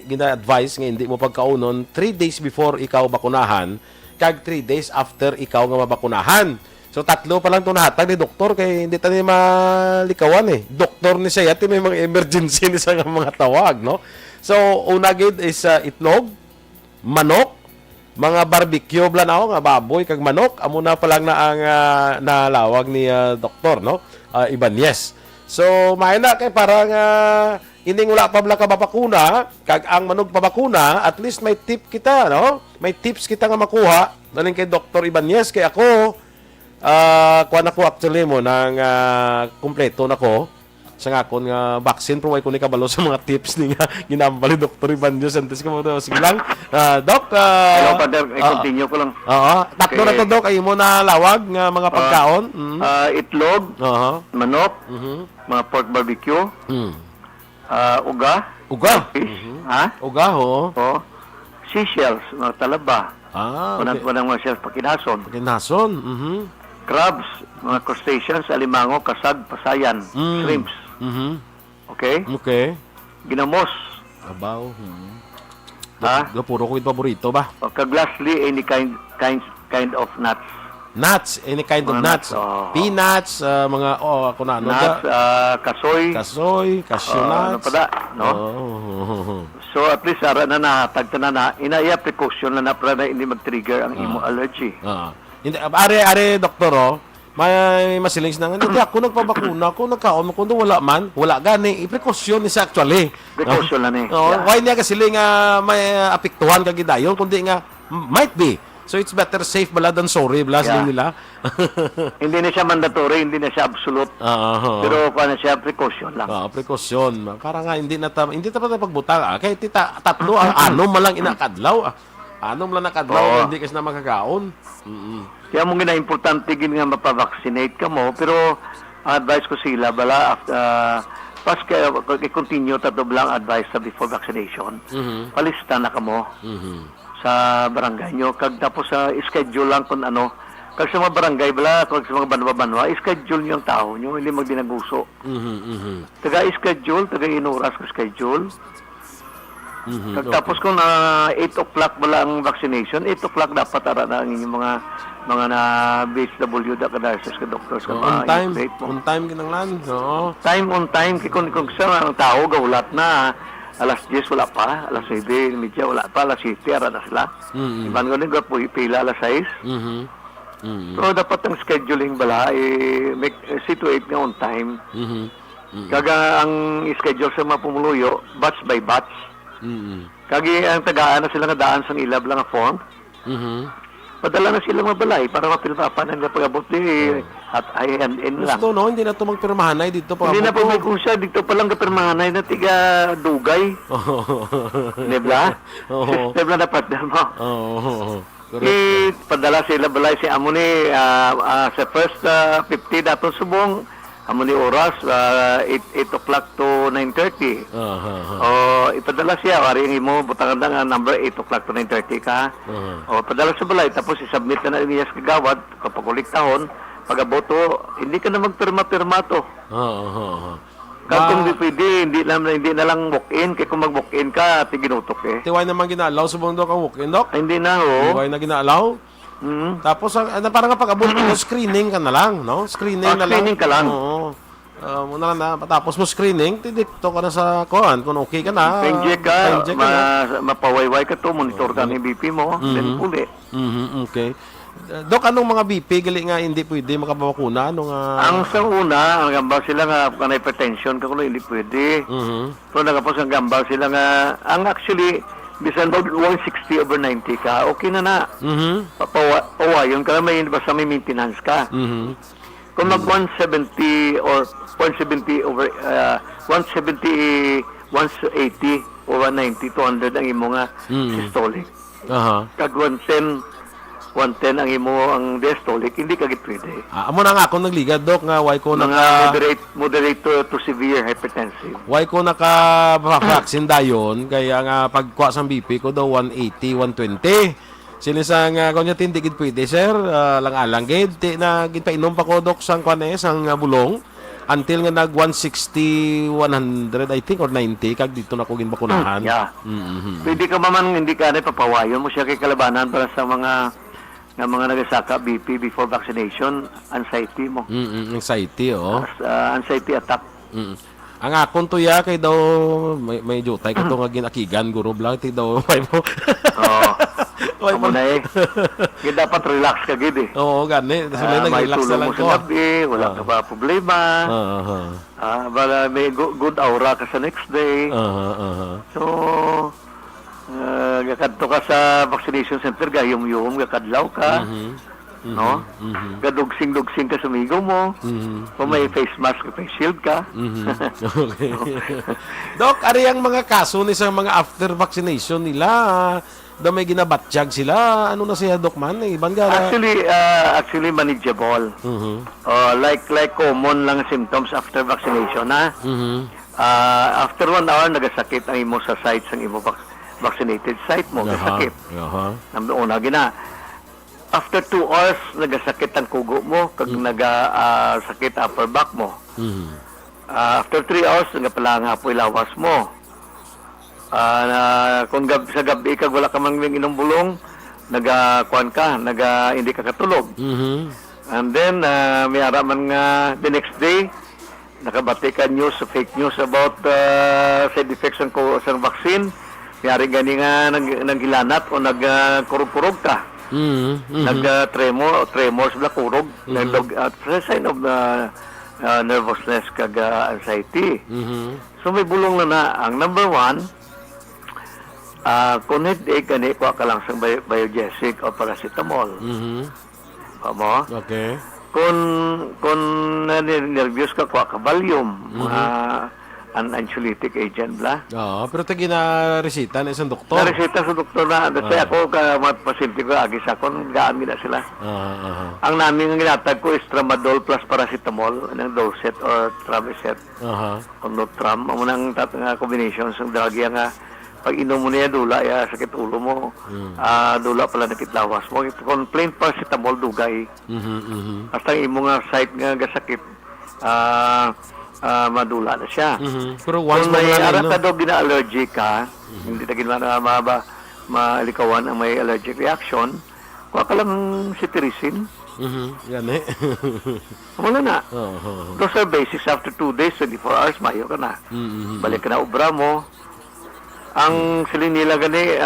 gina-advise nga hindi mo pagkaonon 3 days before ikaw bakunahan kag 3 days after ikaw nga mabakunahan. So tatlo pa lang ito nahatag ni doktor kay hindi tayo malikawan eh. Doktor ni siya may mga emergency ni sa mga tawag, no? So una gid is itlog, manok, mga barbecue blan ako nga baboy kag manok amo na pa lang na ang nalawag ni doktor, no? Ibanez. So may na kay parang ining wala pa bala ka babakuna kag ang manog pabakuna at least may tip kita, no? May tips kita nga makuha daling kay Dr. Ibanez kay ako kuan ako actually mo nang kumpleto nako sa ngakon nga vaccine pero way ko ni kabalo sa mga tips ni nga ginambal ni Dr. Ibanez antes ko mo sige lang doc hello, Father. I-continue ko lang. oo tatlo Okay. na to doc ay mo na lawag nga mga pagkaon Itlog, manok, mga pork barbecue, uga, uga fish, ha? uga ho Oh, seashells, mga talaba, okay unang mga shells, pakinason, kinason crabs, mga crustaceans, alimango, kasag, pasayan, shrimps, okay? okay Ginamos, abaw ha? puro ko ito paborito ba O, kag lastly, any kind of nuts. nuts, any kind of Mga nuts. nuts, oh. Peanuts, mga, ako na, ano Nuts, kasoy, kasoy, cashew ano nuts. pa da, no? Oh. So at least ara na nahatag ta na inaya precaution na para na hindi mag-trigger ang imo allergy. Hindi, are, doktor, may masilings na nga, hindi ako nagpabakuna, ako nagkaon, kung wala man, wala gani, i-precaution ni siya actually. Precaution na ni. Oh, Yeah. why niya kasi nga may apektuhan kagidayon, kundi nga, might be. So it's better safe bala than sorry, bala Yeah. nila. Hindi na siya mandatory, hindi na siya absolute. Pero kung ano siya, precaution lang. Precaution. Para nga hindi na tayo pagbutang. Kaya tita, tatlo, anom man lang inakadlaw. Anom lang nakadlaw, hindi kasi na magkakaon. Kaya mong importante gin nga mapavaccinate ka mo, pero advice ko sila, bala, pas i-continue tatlo lang advice sa before vaccination. Palista na ka mo sa barangay nyo. Kag tapos sa schedule lang kung ano, kag sa mga barangay, bala, kag sa mga banwa-banwa, schedule nyo ang tao nyo, hindi magdinaguso. Taga-schedule, taga-inuras ko schedule. Kag tapos kung 8 o'clock bala ang vaccination, 8 o'clock dapat ara na ang inyong mga na BHW da ka-nurses ka doctors ka On time, ma-initiate mo. on time kinanglan. Oo. Time on time kung sa ang tao gawlat na alas 10 wala pa, alas 9 media wala pa, alas 7 ara na sila. Iban ko din po pila alas 6. So dapat ang scheduling bala make situate nga on time. Kaga ang schedule sa mga pumuluyo batch by batch. Kagi ang tagaan na sila nga daan sang ilab lang nga form. Padala na sila mabalay para mapilpapan ang pag-abot at INN lang. Gusto no, hindi na ito magpirmahanay dito pa. Hindi na po may kung siya, dito pa lang kapirmahanay na tiga dugay. Nebla? Nebla na partner mo. Padala sila balay si Amuni sa first 50 dato subong. Amuni oras 8 o'clock to 9:30. O ipadala siya wari ang imo butangan nga number 8 o'clock to 9:30 ka. O padala sa balay tapos i-submit na niya sa kagawad kapag uliktahon pag-aboto hindi ka na magpirma-pirma to. Kung di pwede, hindi na lang walk-in. Kaya kung mag-walk-in ka, ginutok eh. Tiway naman ginalaw subong dok ang walk-in dok. Hindi na, oh. Tiway na ginalaw. Tapos parang kapag abot mo screening ka na lang, no? Screening na lang. Screening ka lang. Oo. Muna na tapos mo screening, dito ka na sa kuan kung okay ka na. Inject ka, na. mapawayway ka to, monitor ka ng BP mo, then uli. Okay. Dok, anong mga BP gali nga hindi pwede makabakuna? Anong Ang sa una, ang gambal sila nga kanay hypertension kakuno hindi pwede. So nagapos ang gambal sila nga ang actually bisan daw 160/90 ka, okay na. Pawayon ka may basta may maintenance ka. Kung mag 170 or 170 180 o 190 200 ang imo nga systolic. Kag 110 ang imo ang diastolic, hindi ka gid pwede. Amo na nga ako nagligad, Dok, nga why ko Mga moderate to severe hypertensive. Why ko naka-vaccine dayon kaya nga pagkuha sa BP ko daw 180, 120. Sinisang kunya hindi gid pwede, sir. Lang-alang gid na gid painom pa ko, Dok, sang kwanes ang bulong until nga nag 160, 100 I think or 90 kag dito na ko ginbakunahan. Yeah. Pwede ka man hindi ka na papawayon mo siya kay kalabanan para sa mga nagasaka BP before vaccination, anxiety mo. Anxiety, Anxiety attack. Ang akon to ya kay daw may jutay ka to nga ginakigan guro blang ti daw may mo. Amo na eh. Kaya dapat relax ka gid eh. Oo, gani. Sila nag-relax na lang ko. Wala ka pa problema. Bala may good aura ka sa next day. So, gakadto ka sa vaccination center, gayom-yom, gakadlaw ka. No? Gadugsing-dugsing ka sa migo mo. Kung may face mask, face shield ka. Okay. Dok, ari ang mga kaso ni sa mga after vaccination nila. Daw may ginabatsyag sila. Ano na siya, Dok, man? Actually manageable. Like common lang symptoms after vaccination, ha? After 1 hour, nagasakit ang imo sa sites ang imo vaccinated site mo. Nagasakit. Una, after 2 hours, nagasakit ang kugo mo, kag nagasakit upper back mo. After 3 hours, nagapalanga po ilawas mo. Kung sa gabi kag wala ka mang inom bulong, nagakuan ka, hindi ka katulog. And then, may araman nga the next day, nakabati ka fake news about side effects ng vaccine. Mayari gani nga naghilanat o nagkurog-kurog ka. Tremors bla kurog. Sign of nervousness kag anxiety. So may bulong na ang number 1, kung hindi gani ko ka lang sa biogesic o paracetamol. Amo? Okay. Kung nervous ka Valium, an anxiolytic agent bla. Pero tagi na resita na isang doktor. Na-resita sa doktor na. Kasi ako, mga pasyente ko, agis ako, gaan na sila. Ang namin ang ginatag ko is tramadol plus paracetamol, ng Dorset or Travicet. O Notram. Ang munang combinations ng drug yan nga, pag inom mo niya dula, sakit ulo mo. Dula pala nakitlawas mo. Kung plain paracetamol, dugay. Hasta ang imo nga site nga gasakit, madula na siya. Pero once kung may arat ka daw gina-allergic ka, hindi na maalikawan ang may allergic reaction, kuha ka lang cetirizine. Yan eh. Wala na. Those are basics. After 2 days, 24 hours, mayo ka na. Balik ka na ubra mo. Ang silin nila gani,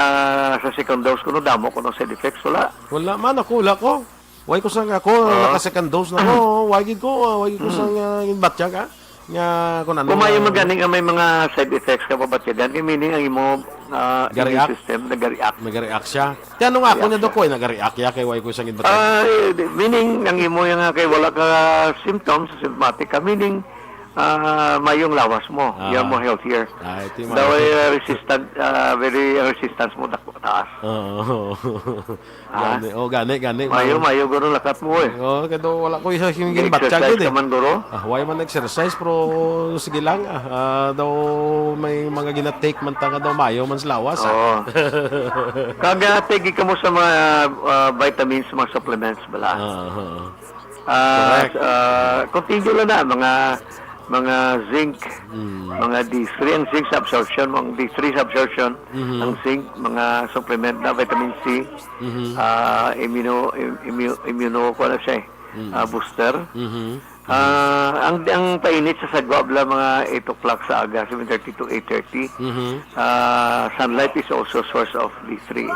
sa second dose ko, damo ko side effects, wala. Wala man, wala ko. Why ko sang ako, naka-second dose na ko. Why ko sang batya ka. Nga, kung ano. Kumayo maganing may mga side effects ka pabatyagan, meaning ang imo immune system nag-react siya. Kaya ano nga ako niya ko, nag-react ya kay why ko sang batya. Meaning, ang imo yung kay wala ka symptoms, symptomatic ka, meaning, mayong lawas mo. You're more healthier. Daw very resistance mo taas. Gani. Mayo guro lakat mo eh. Kaya wala ko isa yung batya exercise gid eh. ka man guro? Why man exercise pero sige lang. Daw may mga gina-take man tanga daw mayo man sa lawas. Kaga tigi ka mo sa mga vitamins, mga supplements bala. Continue lang na mga zinc, mga D3, ang zinc absorption, mga D3 absorption, ang zinc, mga supplement na vitamin C, immuno, ko na siya booster. Ang painit sa Sagwabla mga 8 o'clock sa aga, 7:30 to 8:30. Sunlight is also source of D3.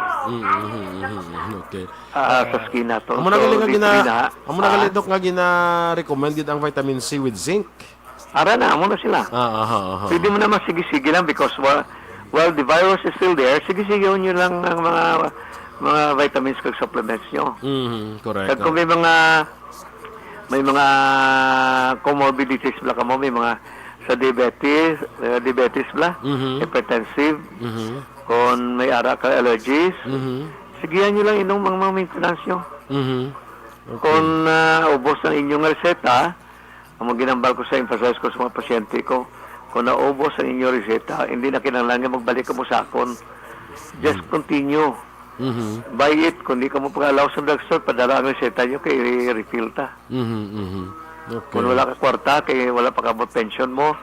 Okay. Sa skin na to. Amo na gali nga D3 amo na gali dok nga gina-recommend gid ang vitamin C with zinc. Ara na, amo na sila. Pwede mo naman sige-sige lang because while the virus is still there, sige-sige nyo lang ang mga vitamins kag supplements nyo. Correct. Kung may mga comorbidities bla kamo, may mga sa diabetes bla, hypertensive, kung may ara ka allergies, sigihan nyo lang inom mga maintenance nyo. Kung ubos ang inyong reseta, ang ginambal ko sa emphasize ko sa mga pasyente ko, kung naubos ang inyong reseta, hindi na kinahanglan magbalik ka mo sa akon. Just continue. Buy it. Kung di ka mo pag-allow sa drugstore, padala ang reseta nyo kay refill ta. Okay. Kung wala ka kwarta, kay wala pa kabot pension mo,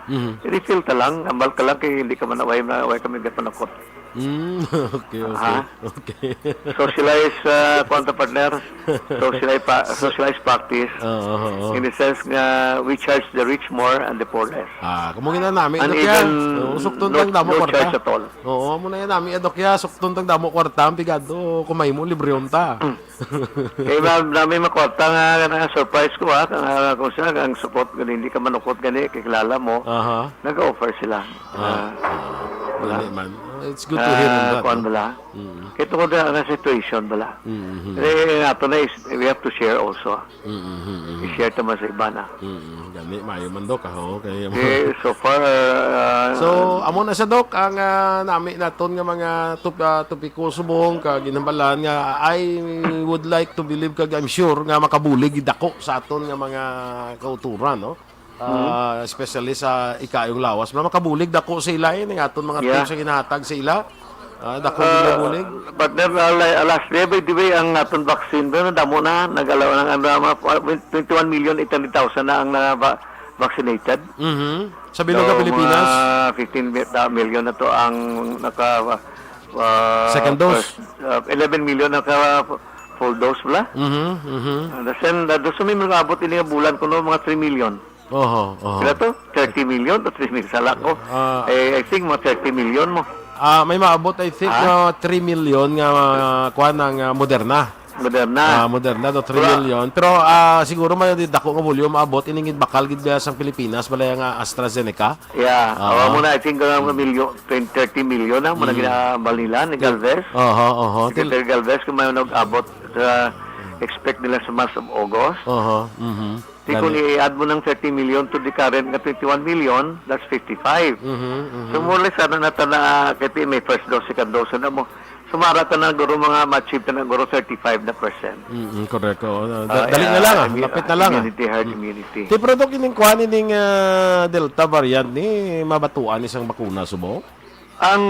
refill ta lang. Ambal ka lang kay hindi ka man away kami gapanakot. Okay. Okay. Socialize quanta partner, socialize practice. In the sense nga we charge the rich more and the poor less. Kamo gina nami And dok ya. even Sukton tang damo no charge kwarta. at all. Oo, mo na yan nami dok ya. Sukton tang damo kwarta, pigado kumay mo libre unta. Kaya namin makwarta nga surprise ko kung siya ang support gani hindi ka manukot gani kilala mo. Nag-offer sila. Dali man. It's good to hear that. Kuan bala. Kaya tungkol na situation bala. Ato na we have to share also. I-share naman sa iba na. Gani mayo man dok okay. So far So, amo na sa dok ang nami naton nga mga topiko subong kag ginambalan nga I would like to believe kag I'm sure nga makabulig dako sa aton nga mga kauturan no. Especially sa ikayong lawas. Makabulig dako sa ila ng aton mga tips sa ginahatag sa ila. Dako bulig. But then last day by the way ang aton vaccine pero damo na nagalaw ng 21,800,000 na ang vaccinated. Sa bilog ng Pilipinas. 15 million na to ang second dose. 11 million naka full dose bala. Doon may mga abot ini nga bulan kuno mga 3 million. Kaya to 30 million to 3 million sala ko. I think mga 30 million mo. May maabot I think 3 million nga kuan ng Moderna. Moderna do 3 million. Pero siguro may dako nga volume maabot iningid bakal gid sa Pilipinas balay nga AstraZeneca. Yeah. Muna I think million 30 million na muna ginabal nila ni Galvez. Secretary Galvez kung may nag-abot sa expect nila sa month of August. Kung i-add mo ng 30 million to the current nga 21 million, that's 55. So more or less, na kaya may first dose, second dose na mo. Sumara ka na guro mga ma-achieve na guro 35%. Correct. Dali na lang lapit na lang. Immunity, herd immunity. Ti product ining kuan ining Delta variant ni mabatuan isang bakuna subo. Ang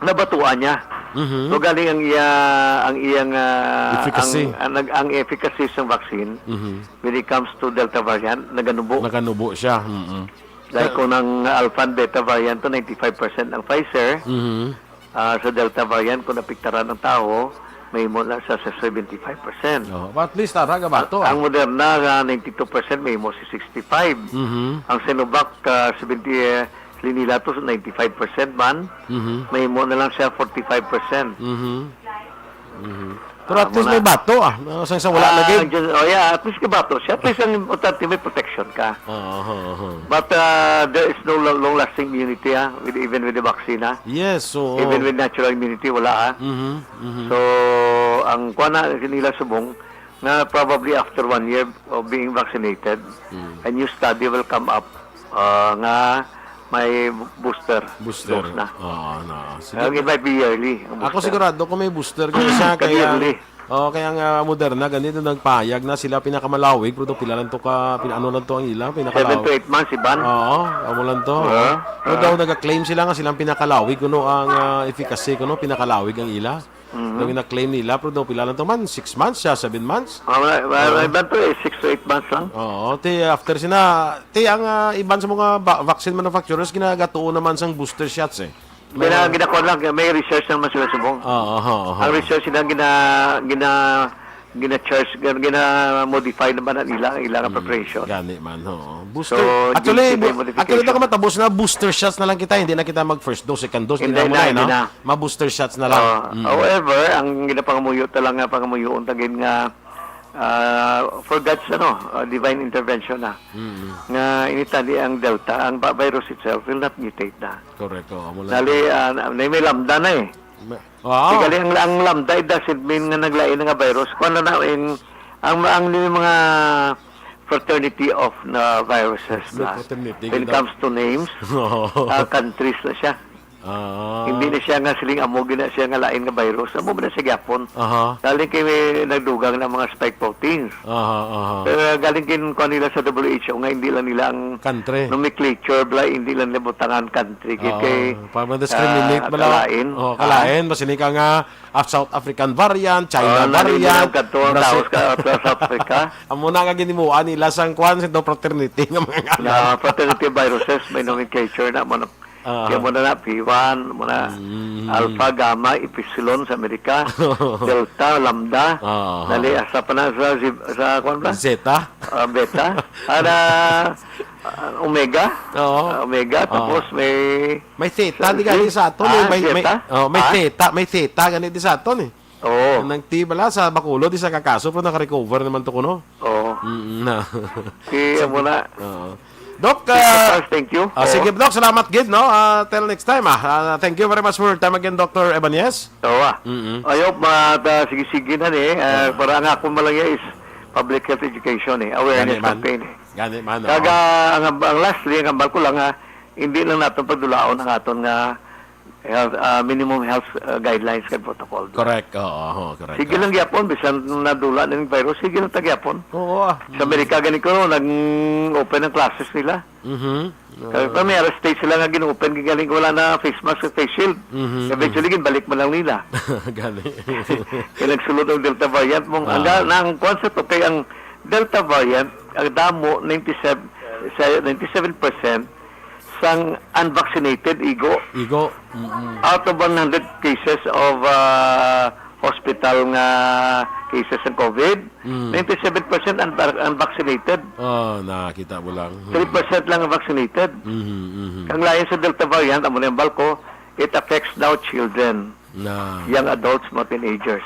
nabatuan niya. So galing ang iyang efficacy. ang efficacy ng vaccine when it comes to Delta variant naganubo siya. Dahil kung ng Alpha and Beta variant to 95% ang Pfizer, sa Delta variant kung napiktaran ng tao may mo lang sa 75%. At least taraga bato. Ang Moderna 92% may mo si 65. Ang Sinovac 70 linila to 95% man, may mo na lang siya 45%. Pero at least may bato sa wala lagi. At least may bato siya. At least ang importante may protection ka. But there is no long-lasting immunity even with the vaccine. Yes. So even with natural immunity, wala. So, ang kuha na nila subong, na probably after 1 year of being vaccinated, a new study will come up nga may booster dose na. It might be yearly. Ako sigurado kung may booster kaya siya kaya kaya nga Moderna ganito nagpayag na sila pinakamalawig pero pila lang to ano lang to ang ila pinakalawig 7 to 8 months iban. Amo lang to. Pero daw nag-claim sila nga silang pinakalawig kuno ang efficacy kuno pinakalawig ang ila. Daw na-claim nila pero daw pila lang to man 6 months siya 7 months. Iban to 6 to 8 months lang. After ang iban sa mga vaccine manufacturers ginagatuon naman sang booster shots Ginakuha lang, may research naman sila subong. Ang research sila gina-charge, gina-modify naman ang ilang preparation. Gani man, ho. Booster. So, actually, di- di- modification. actually ito ka matabos na booster shots na lang kita. Hindi na kita mag-first dose, second dose. Hindi Hindi na muna, na, no? hindi na. Ma-booster shots na lang. However, ang ginapangamuyo talang nga pangamuyo tagin nga for God's divine intervention na. Nga initali ang Delta, ang virus itself will not mutate na. Correct, ho. Mula. Dali, may lambda na eh. Wow. Kaya ang lambda, it doesn't mean nga naglain nga virus. Kung ano na, ang mga fraternity of na viruses na. Fraternity, When it ganda. comes to names, countries na siya. Hindi na siya nga siling amo, na siya nga lain nga virus. Amo na siya gyapon. Galing kay may nagdugang ng mga spike proteins. Pero galing kin ko nila sa WHO nga hindi lang nila ang Country. nomenclature, hindi lang nila butangan country. Kay Para ma-discriminate bala. kalain. Kalain. Masini ka nga South African variant, China variant, Brazil. South Africa. Amo na nga ginimuan nila sang kwan sa fraternity nga mga Na fraternity viruses, may nomenclature na mo na. Kaya muna na P1, muna Alpha, Gamma, Epsilon sa Amerika, Delta, Lambda, dali asa pa na sa kwan ba? Zeta. Beta, ada Omega, Oo. Omega, tapos may May theta di gani sa aton may theta? may theta gani di sa aton eh. Oo. Nang tibala sa Bacolod di sa kakaso pero naka-recover naman to kuno. Oo. Na. Kaya muna. Doc, Thank you. sige Doc, salamat gid no. Till next time thank you very much for your time again Dr. Ebanez. Oo. Ayop, sige-sige na para nga akong malaya is public health education awareness campaign Gani man. Kaga ang lastly ang ambal ko lang hindi lang natin pagdulaon ang aton nga health, minimum health guidelines and protocol. Correct. Oo, correct. Sige lang gyapon bisan nadula ng virus, sige lang tagyapon. Oo. Sa Amerika ganito nag-open ang classes nila. Kaya pa may other states sila nga gin-open galing wala na face mask at face shield. Eventually ginbalik man lang nila. Gani. Kaya nagsulod ang Delta variant mong ang concept kay ang Delta variant ang damo 97% sang unvaccinated igo. Out of 100 cases of hospital nga cases ng COVID, 97% unvaccinated. Nakita mo lang. 3% lang ang vaccinated. Ang layan sa Delta variant, amo na yung balko, it affects now children, young adults, mga teenagers.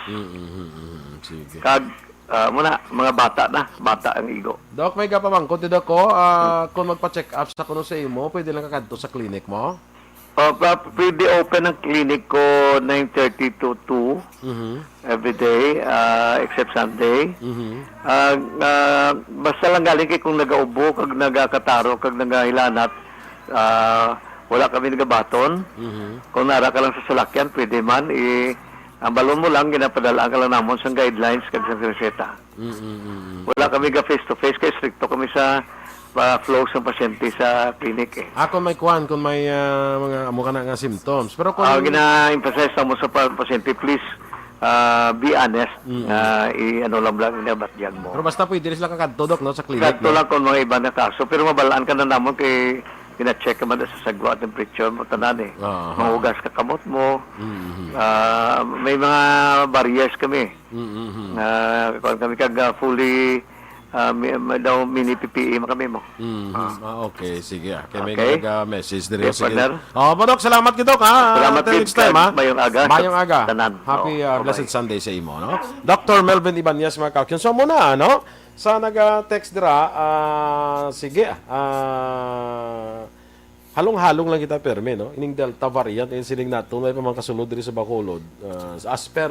Sige. Muna, mga bata ang igo. Doc, may kapamangkot din ako. Kung magpa-check up sa kuno sa imo, pwede lang kakadto sa clinic mo? Pwede open ang clinic ko 9:30 to 2 every day, except Sunday. Basta lang galing kay kung nagaubo, kag nagakataro, kag nagahilanat, wala kami nagabaton. Kung nara ka lang sa salakyan, pwede man. Ang balon mo lang, ginapadala ka lang namon sa guidelines kag sa reseta. Wala kami ga face-to-face, kaya stricto kami sa flow sa pasyente sa clinic Kung may kuhan, kung may mga amo ka na nga symptoms. Pero kung... Gina-emphasize mo sa pasyente, please be honest. Lang inabatyan mo. Pero basta pwede rin sila kakadto, Doc, no, sa clinic. Sakto lang kung mga iba na kaso, pero mabalaan ka na namon kay gina-check ka man sa sagwa at temperature mo tanan Mahugas ka kamot mo. May mga barriers kami. Kung kami kag fully daw mini PPE kami mo. Okay, sige. Kaya may Okay. nag-message din. Okay, partner. Doc, salamat kita, Salamat Till din, next time, Mayong aga. Mayong aga. Tanan. Happy Oo, Blessed bye-bye. Sunday sa imo, no? Dr. Melvin Ibanez, mga kakyon. So, muna, no? Sa nag-text dira, sige, halong-halong lang kita perme, no? Ining Delta variant, yung siling nato, may pamang kasulod diri sa Bacolod, as per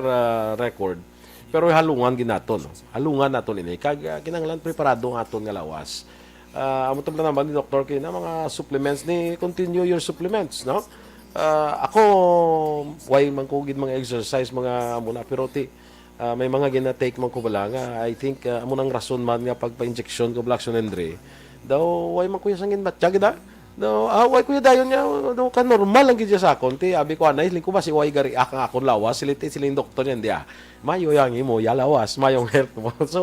record, pero halungan ginaton, no? Halungan naton ini. Kag kinanglan preparado ang aton nga lawas. Amo tabla naman ni Dr. Kina mga supplements ni continue your supplements, no? Ako why man ko gid mga exercise mga muna pero may mga gina-take man ko bala nga I think amo nang rason man nga pagpa-injection ko Blaxonendre daw why man ko sangin matya gida daw why ko dayon nya daw ka normal lang gid sa akon ti abi ko anay ling ko ba si why gari akong akon lawas siliti siling doktor yan dia mayo yang imo ya lawas mayong health mo so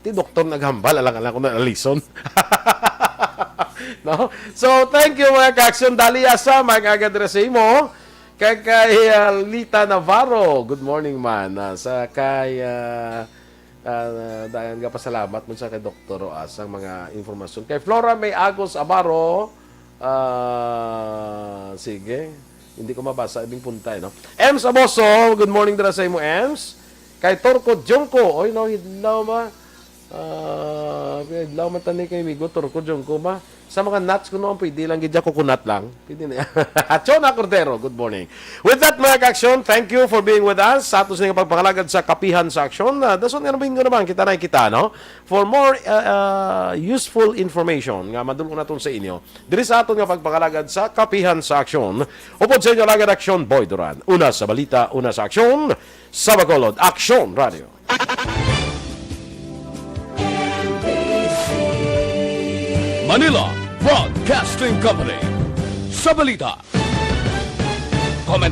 ti doktor naghambal alang ko na lison. No? So, thank you mga ka-action. Dali asa, mga agadresa mo. Kay Lita Navarro. Good morning, man. Sa kay Dayan nga pasalamat mo sa kay Dr. Roas ang mga informasyon. Kay Flora May Agos Abaro, sige, hindi ko mabasa, ibig punta, no? Ems Aboso, good morning dala sa imo, Ems. Kay Torko Jongko, oy, no, hidlaw ma. Hidlaw matani kay Migo, Torko Jongko ma. Sa mga nuts ko noon, pwede lang gidya coconut lang. Pwede na. At Chona Cordero, good morning. With that, mga ka-aksyon, thank you for being with us. Sa atos nga pagpangalagad sa kapihan sa aksyon. Dason nga naman, kita na kita, no? For more useful information, nga madulong natin sa inyo, diri sa aton nga pagpangalagad sa kapihan sa aksyon. Upod sa inyo lagad aksyon, Boy Duran. Una sa balita, una sa aksyon, sa Bacolod, Aksyon Radio. Manila Broadcasting Company. Sa balita. Komentar.